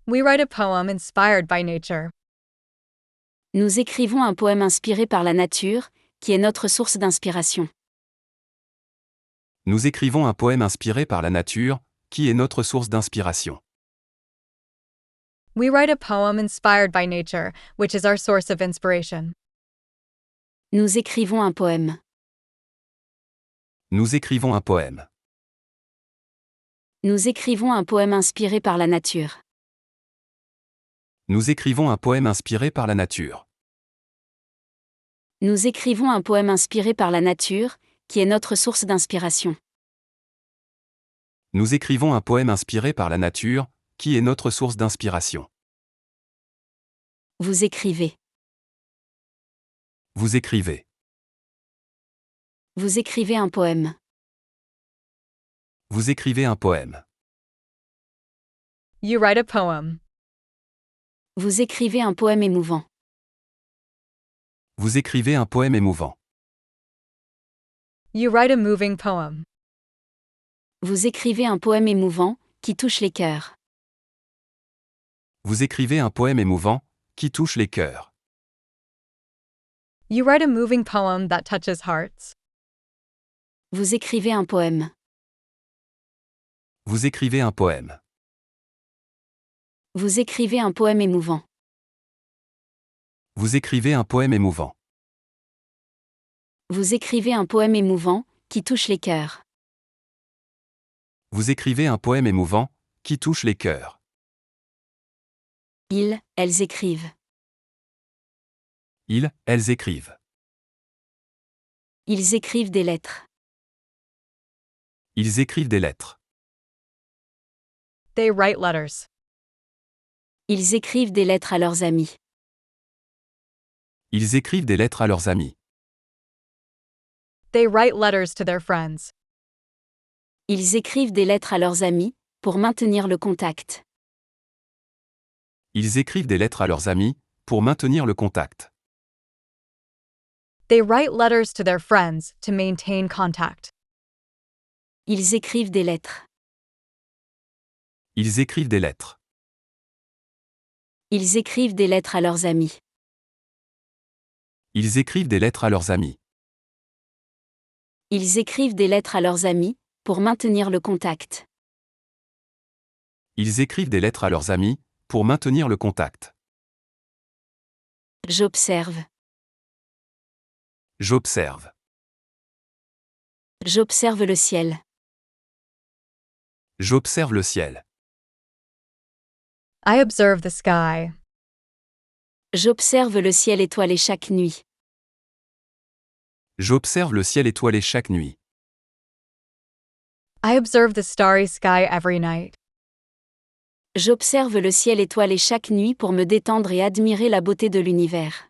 S3: We write a poem inspired by nature.
S1: Nous écrivons un poème inspiré par la nature, qui est notre source d'inspiration.
S2: Nous écrivons un poème inspiré par la nature, qui est notre source d'inspiration.
S3: We write a poem inspired by nature, which is our source of inspiration.
S1: Nous écrivons un poème.
S2: Nous écrivons un poème.
S1: Nous écrivons un poème inspiré par la nature.
S2: Nous écrivons un poème inspiré par la nature.
S1: Nous écrivons un poème inspiré par la nature, qui est notre source d'inspiration.
S2: Nous écrivons un poème inspiré par la nature, qui est notre source d'inspiration.
S1: Vous écrivez.
S2: Vous écrivez.
S1: Vous écrivez un poème.
S2: Vous écrivez un poème.
S3: You write a poem.
S1: Vous écrivez un poème émouvant.
S2: Vous écrivez un poème émouvant.
S3: You write a moving poem.
S1: Vous écrivez un poème émouvant, qui touche les cœurs.
S2: Vous écrivez un poème émouvant, qui touche les cœurs.
S3: You write a moving poem that touches hearts.
S1: Vous écrivez un poème.
S2: Vous écrivez un poème.
S1: Vous écrivez un poème émouvant.
S2: Vous écrivez un poème émouvant.
S1: Vous écrivez un poème émouvant, qui touche les cœurs.
S2: Vous écrivez un poème émouvant, qui touche les cœurs.
S1: Elles écrivent.
S2: Elles écrivent.
S1: Ils écrivent des lettres.
S2: Ils écrivent des lettres.
S3: They write letters.
S1: Ils écrivent des lettres à leurs amis.
S2: Ils écrivent des lettres à leurs amis.
S3: They write letters to their friends.
S1: Ils écrivent des lettres à leurs amis, pour maintenir le contact.
S2: Ils écrivent des lettres à leurs amis, pour maintenir le contact.
S3: They write letters to their friends to maintain contact.
S1: Ils écrivent des lettres.
S2: Ils écrivent des lettres.
S1: Ils écrivent des lettres à leurs amis.
S2: Ils écrivent des lettres à leurs amis.
S1: Ils écrivent des lettres à leurs amis, pour maintenir le contact.
S2: Ils écrivent des lettres à leurs amis, pour maintenir le contact.
S1: J'observe.
S2: J'observe.
S1: J'observe le ciel.
S2: J'observe le ciel.
S3: I observe the sky.
S1: J'observe le ciel étoilé chaque nuit.
S2: J'observe le ciel étoilé chaque nuit.
S3: I observe the starry sky every night.
S1: J'observe le ciel étoilé chaque nuit pour me détendre et admirer la beauté de l'univers.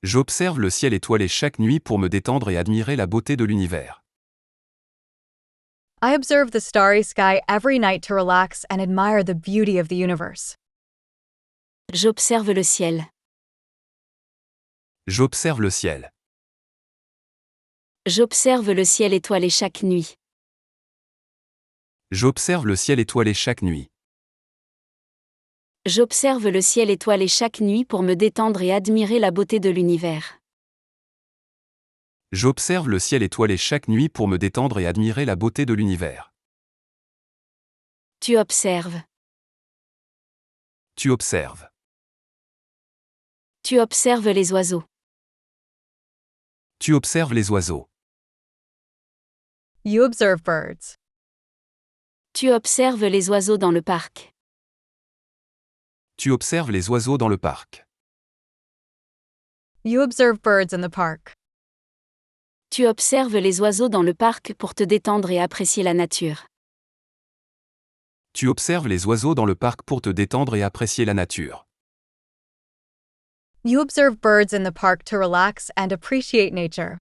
S2: J'observe le ciel étoilé chaque nuit pour me détendre et admirer la beauté de l'univers.
S3: I observe the starry sky every night to relax and admire the beauty of the universe.
S1: J'observe le ciel.
S2: J'observe le ciel.
S1: J'observe le ciel étoilé chaque nuit.
S2: J'observe le ciel étoilé chaque nuit.
S1: J'observe le ciel étoilé chaque nuit pour me détendre et admirer la beauté de l'univers.
S2: J'observe le ciel étoilé chaque nuit pour me détendre et admirer la beauté de l'univers.
S1: Tu observes.
S2: Tu observes.
S1: Tu observes les oiseaux.
S2: Tu observes les oiseaux.
S3: You observe birds.
S1: Tu observes les oiseaux dans le parc.
S2: Tu observes les oiseaux dans le parc.
S3: You observe birds in the park.
S1: Tu observes les oiseaux dans le parc pour te détendre et apprécier la nature.
S2: Tu observes les oiseaux dans le parc pour te détendre et apprécier la nature.
S3: You observe birds in the park to relax and appreciate nature.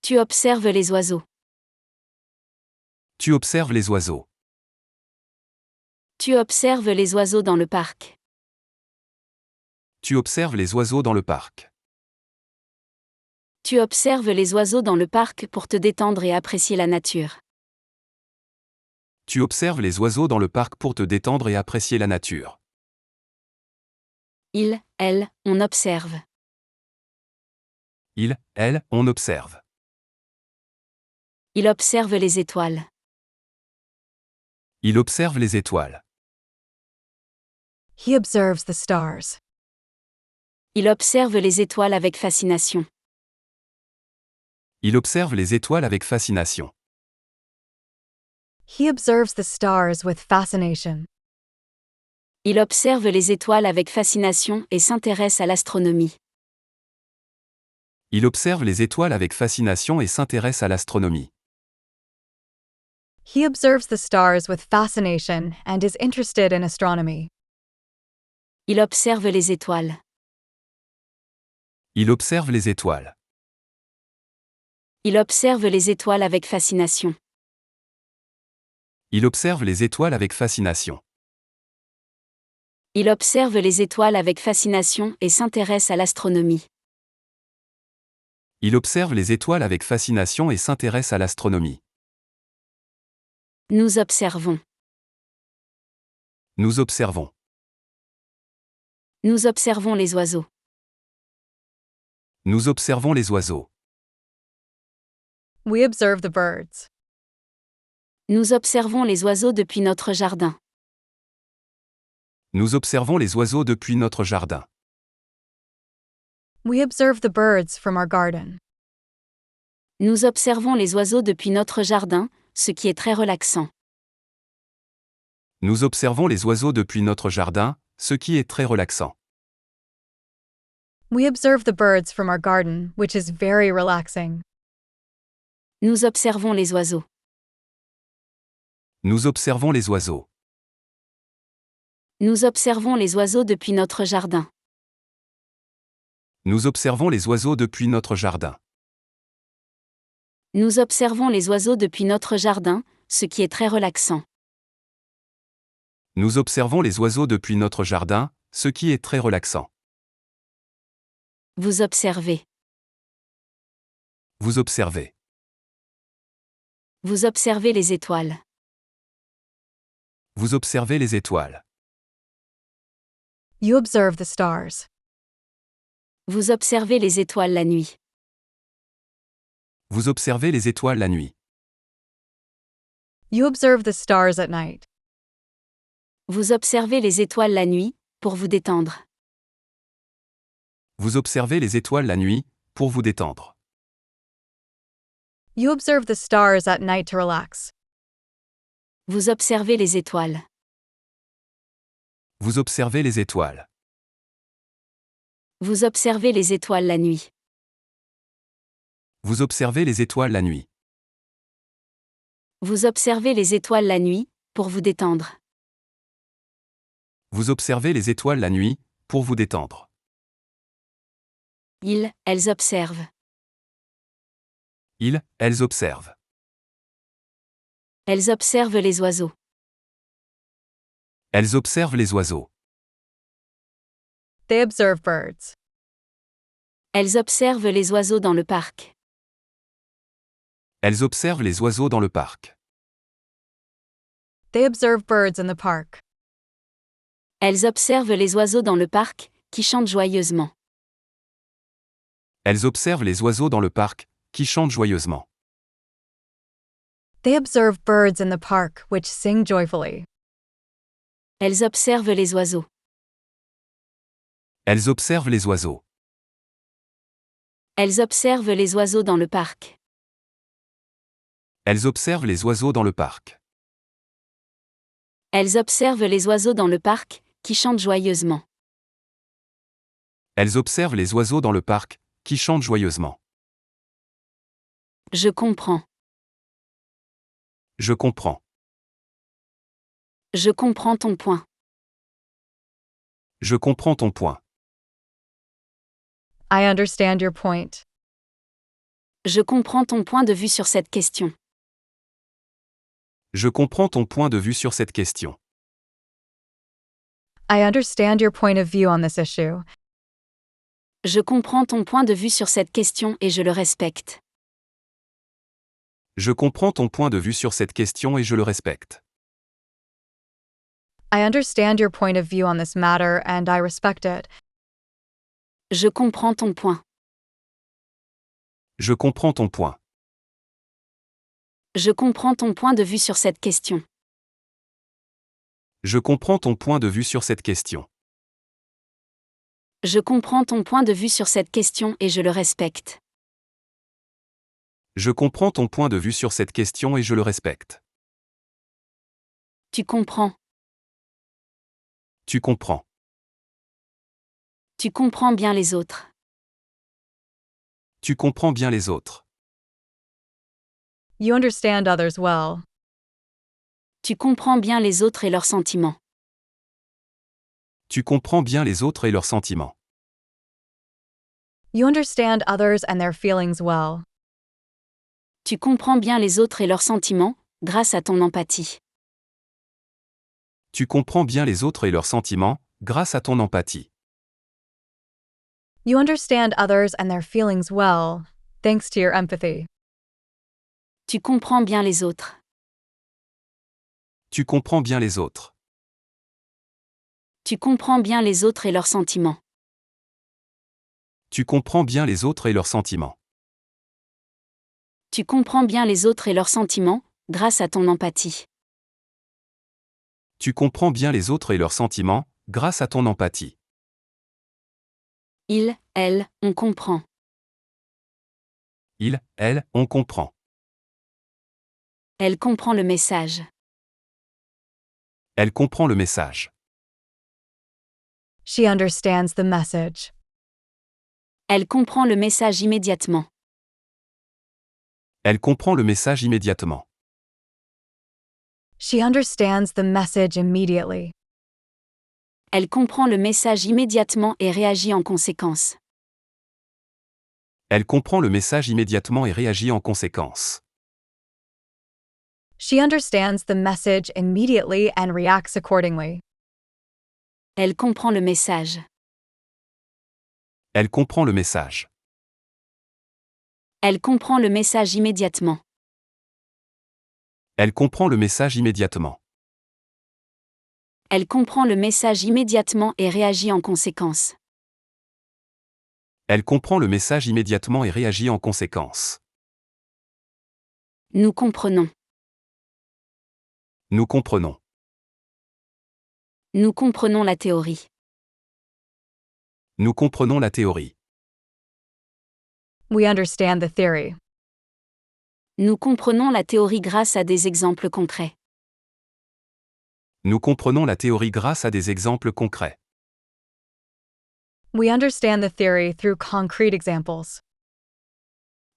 S1: Tu observes les oiseaux.
S2: Tu observes les oiseaux.
S1: Tu observes les oiseaux dans le parc.
S2: Tu observes les oiseaux dans le parc.
S1: Tu observes les oiseaux dans le parc pour te détendre et apprécier la nature.
S2: Tu observes les oiseaux dans le parc pour te détendre et apprécier la nature.
S1: Il, elle, on observe.
S2: Il, elle, on observe.
S1: Il observe les étoiles.
S2: Il observe les étoiles.
S3: He observes the stars.
S1: Il observe les étoiles avec fascination.
S2: Il observe les étoiles avec fascination.
S3: He observes the stars with fascination.
S1: Il observe les étoiles avec fascination et s'intéresse à l'astronomie.
S2: Il observe les étoiles avec fascination et s'intéresse à l'astronomie.
S3: He observes the stars with fascination and is interested in astronomy.
S1: Il observe les étoiles.
S2: Il observe les étoiles.
S1: Il observe les étoiles avec fascination.
S2: Il observe les étoiles avec fascination.
S1: Il observe les étoiles avec fascination et s'intéresse à l'astronomie.
S2: Il observe les étoiles avec fascination et s'intéresse à l'astronomie.
S1: Nous observons.
S2: Nous observons.
S1: Nous observons les oiseaux.
S2: Nous observons les oiseaux.
S3: We observe the birds.
S1: Nous observons les oiseaux depuis notre jardin.
S2: Nous observons les oiseaux depuis notre jardin.
S3: We observe the birds from our garden.
S1: Nous observons les oiseaux depuis notre jardin, ce qui est très relaxant.
S2: Nous observons les oiseaux depuis notre jardin, ce qui est très relaxant.
S3: We observe the birds from our garden, which is very relaxing.
S1: Nous observons les oiseaux.
S2: Nous observons les oiseaux.
S1: Nous observons les oiseaux depuis notre jardin.
S2: Nous observons les oiseaux depuis notre jardin.
S1: Nous observons les oiseaux depuis notre jardin, ce qui est très relaxant.
S2: Nous observons les oiseaux depuis notre jardin, ce qui est très relaxant.
S1: Vous observez.
S2: Vous observez.
S1: Vous observez les étoiles.
S2: Vous observez les étoiles.
S3: You observe the stars.
S1: Vous observez les étoiles la nuit.
S2: Vous observez les étoiles la nuit.
S3: You observe the stars at night.
S1: Vous observez les étoiles la nuit, pour vous détendre.
S2: Vous observez les étoiles la nuit, pour vous détendre.
S3: You observe the stars at night to relax.
S1: Vous observez les étoiles.
S2: Vous observez les étoiles.
S1: Vous observez les étoiles la nuit.
S2: Vous observez les étoiles la nuit.
S1: Vous observez les étoiles la nuit, pour vous détendre.
S2: Vous observez les étoiles la nuit, pour vous détendre.
S1: Ils, elles observent.
S2: Ils, elles observent.
S1: Elles observent les oiseaux.
S2: Elles observent les oiseaux.
S3: They observe birds.
S1: Elles observent les oiseaux dans le parc.
S2: Elles observent les oiseaux dans le parc.
S3: They observe birds in the park.
S1: Elles observent les oiseaux dans le parc, qui chantent joyeusement.
S2: Elles observent les oiseaux dans le parc, qui chantent joyeusement.
S3: They observe birds in the park which sing joyfully.
S1: Elles observent les oiseaux.
S2: Elles observent les oiseaux.
S1: Elles observent les oiseaux dans le parc.
S2: Elles observent les oiseaux dans le parc.
S1: Elles observent les oiseaux dans le parc, qui chantent joyeusement.
S2: Elles observent les oiseaux dans le parc, qui chantent joyeusement.
S1: Je comprends.
S2: Je comprends.
S1: Je comprends ton point.
S2: Je comprends ton point.
S3: I understand your point.
S1: Je comprends ton point de vue sur cette question.
S2: Je comprends ton point de vue sur cette question.
S3: I understand your point of view on this issue.
S1: Je comprends ton point de vue sur cette question et je le respecte.
S2: Je comprends ton point de vue sur cette question et je le respecte.
S3: I understand your point of view on this matter and I respect it.
S1: Je comprends ton point.
S2: Je comprends ton point.
S1: Je comprends ton point de vue sur cette question.
S2: Je comprends ton point de vue sur cette question.
S1: Je comprends ton point de vue sur cette question et je le respecte.
S2: Je comprends ton point de vue sur cette question et je le respecte.
S1: Tu comprends.
S2: Tu comprends.
S1: Tu comprends bien les autres.
S2: Tu comprends bien les autres.
S3: You understand others well.
S1: Tu comprends bien les autres et leurs sentiments.
S2: Tu comprends bien les autres et leurs sentiments.
S3: You understand others and their feelings well.
S1: Tu comprends bien les autres et leurs sentiments, grâce à ton empathie.
S2: Tu comprends bien les autres et leurs sentiments, grâce à ton empathie.
S3: You understand others and their feelings well, thanks to your empathy.
S1: Tu comprends bien les autres.
S2: Tu comprends bien les autres.
S1: Tu comprends bien les autres et leurs sentiments.
S2: Tu comprends bien les autres et leurs sentiments.
S1: Tu comprends bien les autres et leurs sentiments, grâce à ton empathie.
S2: Tu comprends bien les autres et leurs sentiments, grâce à ton empathie.
S1: Il, elle, on comprend.
S2: Il, elle, on comprend.
S1: Elle comprend le message.
S2: Elle comprend le message.
S3: She understands the message.
S1: Elle comprend le message immédiatement.
S2: Elle comprend le message immédiatement.
S3: She understands the message immediately.
S1: Elle comprend le message immédiatement et réagit en conséquence.
S2: Elle comprend le message immédiatement et réagit en conséquence.
S3: She understands the message immediately and reacts accordingly.
S1: Elle comprend le message.
S2: Elle comprend le message.
S1: Elle comprend le message immédiatement.
S2: Elle comprend le message immédiatement.
S1: Elle comprend le message immédiatement et réagit en conséquence.
S2: Elle comprend le message immédiatement et réagit en conséquence.
S1: Nous comprenons.
S2: Nous comprenons.
S1: Nous comprenons la théorie.
S2: Nous comprenons la théorie.
S3: We understand the theory.
S1: Nous comprenons la théorie grâce à des exemples concrets.
S2: Nous comprenons la théorie grâce à des exemples concrets.
S3: We understand the theory through concrete examples.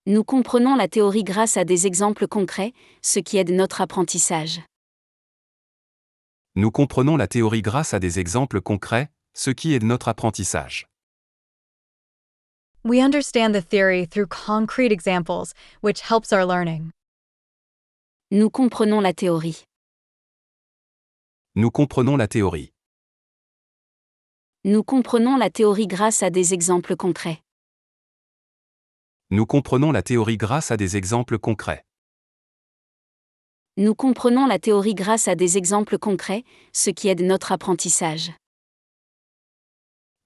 S1: Nous comprenons la théorie grâce à des exemples concrets, ce qui aide notre apprentissage.
S2: Nous comprenons la théorie grâce à des exemples concrets, ce qui aide notre apprentissage.
S3: We understand the theory through concrete examples, which helps our learning.
S1: Nous comprenons la théorie.
S2: Nous comprenons la théorie.
S1: Nous comprenons la théorie grâce à des exemples concrets.
S2: Nous comprenons la théorie grâce à des exemples concrets.
S1: Nous comprenons la théorie grâce à des exemples concrets, ce qui aide notre apprentissage.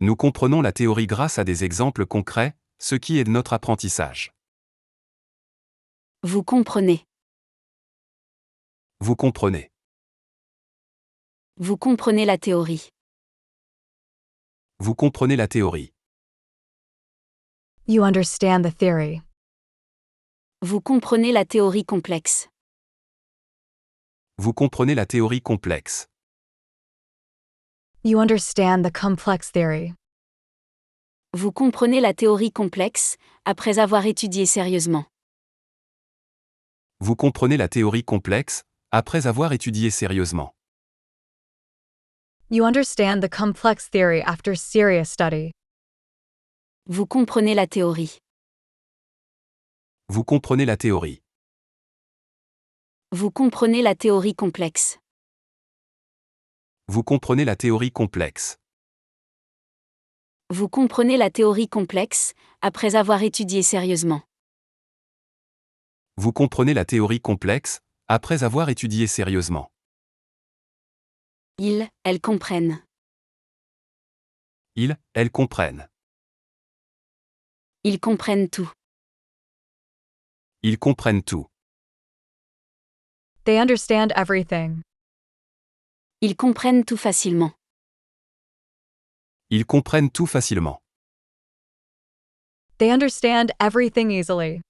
S2: Nous comprenons la théorie grâce à des exemples concrets, ce qui aide notre apprentissage.
S1: Vous comprenez.
S2: Vous comprenez.
S1: Vous comprenez la théorie.
S2: Vous comprenez la théorie.
S3: You understand the theory.
S1: Vous comprenez la théorie complexe.
S2: Vous comprenez la théorie complexe.
S3: You understand the complex theory.
S1: Vous comprenez la théorie complexe, après avoir étudié sérieusement.
S2: Vous comprenez la théorie complexe, après avoir étudié sérieusement.
S3: You understand the complex theory after serious study.
S1: Vous comprenez la théorie.
S2: Vous comprenez la théorie.
S1: Vous comprenez la théorie complexe.
S2: Vous comprenez la théorie complexe.
S1: Vous comprenez la théorie complexe, après avoir étudié sérieusement.
S2: Vous comprenez la théorie complexe, après avoir étudié sérieusement.
S1: Elles comprennent.
S2: Elles comprennent.
S1: Ils comprennent tout.
S2: Ils comprennent tout.
S3: They understand everything.
S1: Ils comprennent tout facilement.
S2: Ils comprennent tout facilement.
S3: They understand everything easily.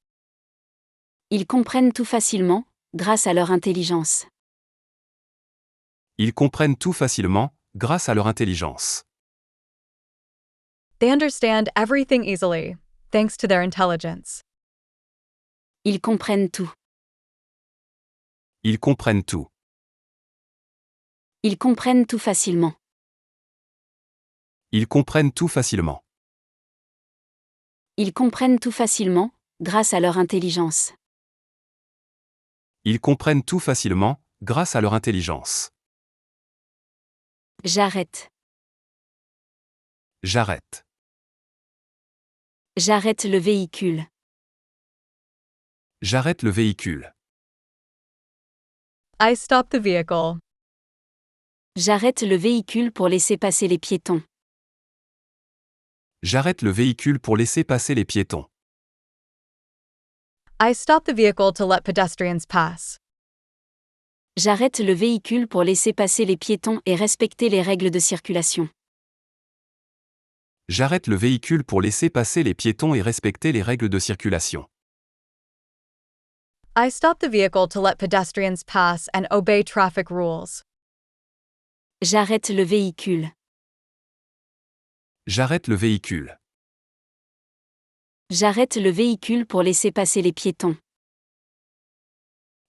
S1: Ils comprennent tout facilement, grâce à leur intelligence.
S2: Ils comprennent tout facilement, grâce à leur intelligence.
S3: They understand everything easily, thanks to their intelligence.
S1: Ils comprennent tout.
S2: Ils comprennent tout.
S1: Ils comprennent tout facilement.
S2: Ils comprennent tout facilement.
S1: Ils comprennent tout facilement, grâce à leur intelligence.
S2: Ils comprennent tout facilement, grâce à leur intelligence.
S1: J'arrête.
S2: J'arrête.
S1: J'arrête le véhicule.
S2: J'arrête le véhicule.
S3: I stop the vehicle.
S1: J'arrête le véhicule pour laisser passer les piétons.
S2: J'arrête le véhicule pour laisser passer les piétons.
S3: I stop the vehicle to let pedestrians pass.
S1: J'arrête le véhicule pour laisser passer les piétons et respecter les règles de circulation.
S2: J'arrête le véhicule pour laisser passer les piétons et respecter les règles de circulation.
S3: I stop the vehicle to let pedestrians pass and obey traffic rules.
S1: J'arrête le véhicule.
S2: J'arrête le véhicule.
S1: J'arrête le véhicule pour laisser passer les piétons.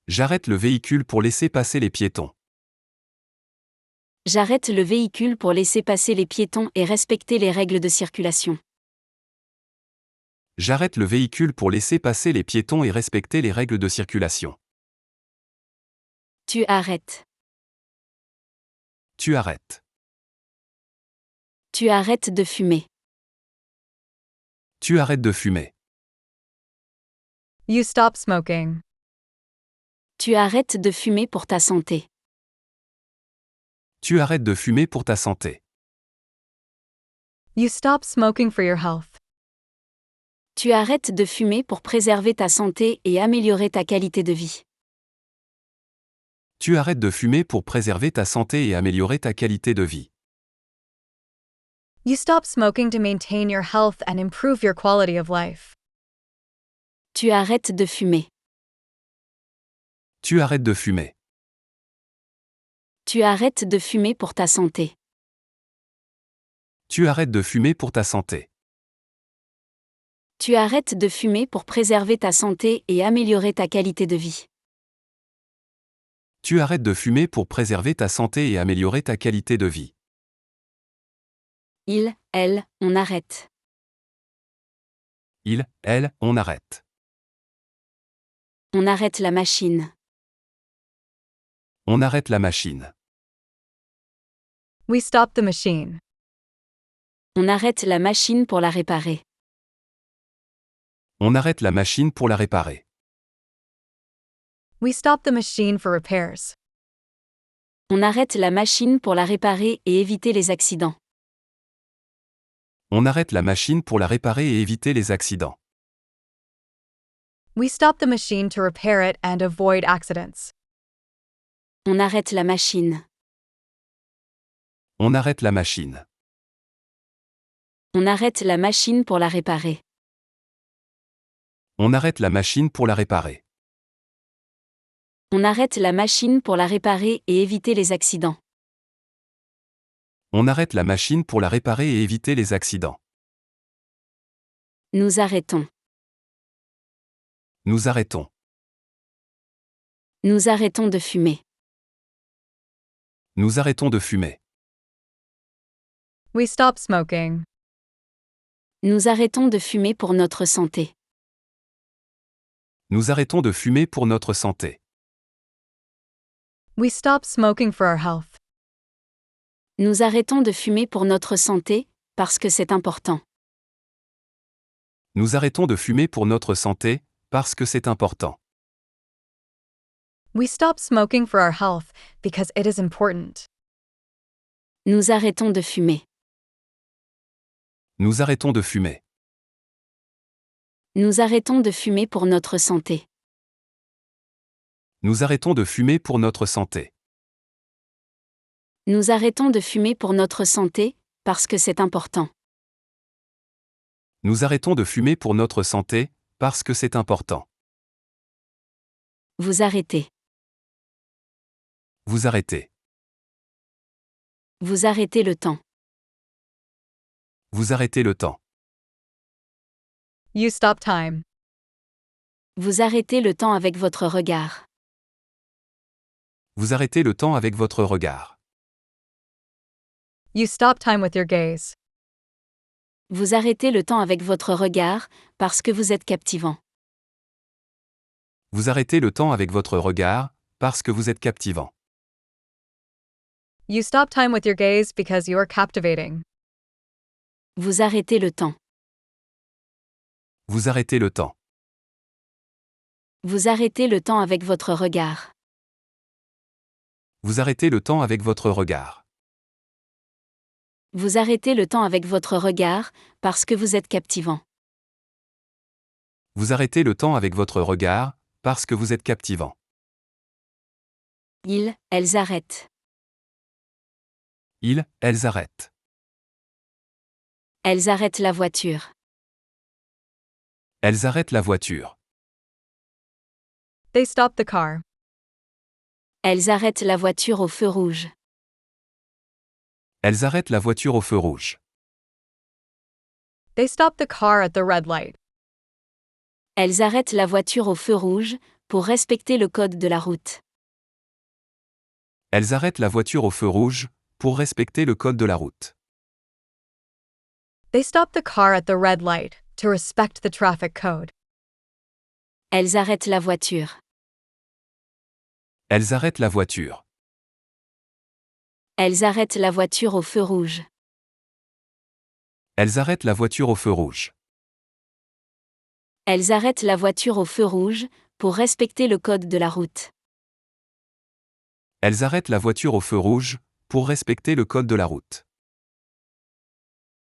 S2: J'arrête le véhicule pour laisser passer les piétons.
S1: J'arrête le véhicule pour laisser passer les piétons et respecter les règles de circulation.
S2: J'arrête le véhicule pour laisser passer les piétons et respecter les règles de circulation.
S1: Tu arrêtes.
S2: Tu arrêtes.
S1: Tu arrêtes de fumer.
S2: Tu arrêtes de fumer.
S3: You stop smoking.
S1: Tu arrêtes de fumer pour ta santé.
S2: Tu arrêtes de fumer pour ta santé.
S3: You stop smoking for your health.
S1: Tu arrêtes de fumer pour préserver ta santé et améliorer ta qualité de vie.
S2: Tu arrêtes de fumer pour préserver ta santé et améliorer ta qualité de vie.
S3: You stop smoking to maintain your health and improve your quality of life.
S1: Tu arrêtes de fumer.
S2: Tu arrêtes de fumer.
S1: Tu arrêtes de fumer pour ta santé.
S2: Tu arrêtes de fumer pour ta santé.
S1: Tu arrêtes de fumer pour préserver ta santé et améliorer ta qualité de vie.
S2: Tu arrêtes de fumer pour préserver ta santé et améliorer ta qualité de vie.
S1: Elles, on arrête.
S2: Elles, on arrête.
S1: On arrête la machine.
S2: On arrête la machine.
S3: We stop the machine.
S1: On arrête la machine pour la réparer.
S2: On arrête la machine pour la réparer.
S3: We stop the machine for repairs.
S1: On arrête la machine pour la réparer et éviter les accidents.
S2: On arrête la machine pour la réparer et éviter les accidents.
S3: We stop the machine to repair it and avoid accidents.
S1: On arrête la machine.
S2: On arrête la machine.
S1: On arrête la machine pour la réparer.
S2: On arrête la machine pour la réparer.
S1: On arrête la machine pour la réparer et éviter les accidents.
S2: On arrête la machine pour la réparer et éviter les accidents.
S1: Nous arrêtons.
S2: Nous arrêtons.
S1: Nous arrêtons de fumer.
S2: Nous arrêtons de fumer.
S3: We stop smoking.
S1: Nous arrêtons de fumer pour notre santé.
S2: Nous arrêtons de fumer pour notre santé.
S3: We stop smoking for our health.
S1: Nous arrêtons de fumer pour notre santé, parce que c'est important.
S2: Nous arrêtons de fumer pour notre santé, parce que c'est important.
S3: We stop smoking for our health because it is important.
S1: Nous arrêtons de fumer.
S2: Nous arrêtons de fumer.
S1: Nous arrêtons de fumer pour notre santé.
S2: Nous arrêtons de fumer pour notre santé.
S1: Nous arrêtons de fumer pour notre santé, parce que c'est important.
S2: Nous arrêtons de fumer pour notre santé, parce que c'est important.
S1: Vous arrêtez.
S2: Vous arrêtez.
S1: Vous arrêtez le temps.
S2: Vous arrêtez le temps.
S3: You stop time.
S1: Vous arrêtez le temps avec votre regard.
S2: Vous arrêtez le temps avec votre regard.
S3: You stop time with your gaze.
S1: Vous arrêtez le temps avec votre regard, parce que vous êtes captivant.
S2: Vous arrêtez le temps avec votre regard, parce que vous êtes captivant.
S3: You stop time with your gaze because you are captivating.
S1: Vous arrêtez le temps.
S2: Vous arrêtez le temps.
S1: Vous arrêtez le temps avec votre regard.
S2: Vous arrêtez le temps avec votre regard.
S1: Vous arrêtez le temps avec votre regard, parce que vous êtes captivant.
S2: Vous arrêtez le temps avec votre regard, parce que vous êtes captivant.
S1: Elles arrêtent.
S2: Elles arrêtent.
S1: Elles arrêtent la voiture.
S2: Elles arrêtent la voiture.
S3: They stop the car.
S1: Elles arrêtent la voiture au feu rouge.
S2: Elles arrêtent la voiture au feu rouge.
S3: They stop the car at the red light.
S1: Elles arrêtent la voiture au feu rouge, pour respecter le code de la route.
S2: Elles arrêtent la voiture au feu rouge, pour respecter le code de la route.
S3: They stop the car at the red light to respect the traffic code.
S1: Elles arrêtent la voiture.
S2: Elles arrêtent la voiture.
S1: Elles arrêtent la voiture au feu rouge.
S2: Elles arrêtent la voiture au feu rouge.
S1: Elles arrêtent la voiture au feu rouge, pour respecter le code de la route.
S2: Elles arrêtent la voiture au feu rouge, pour respecter le code de la route.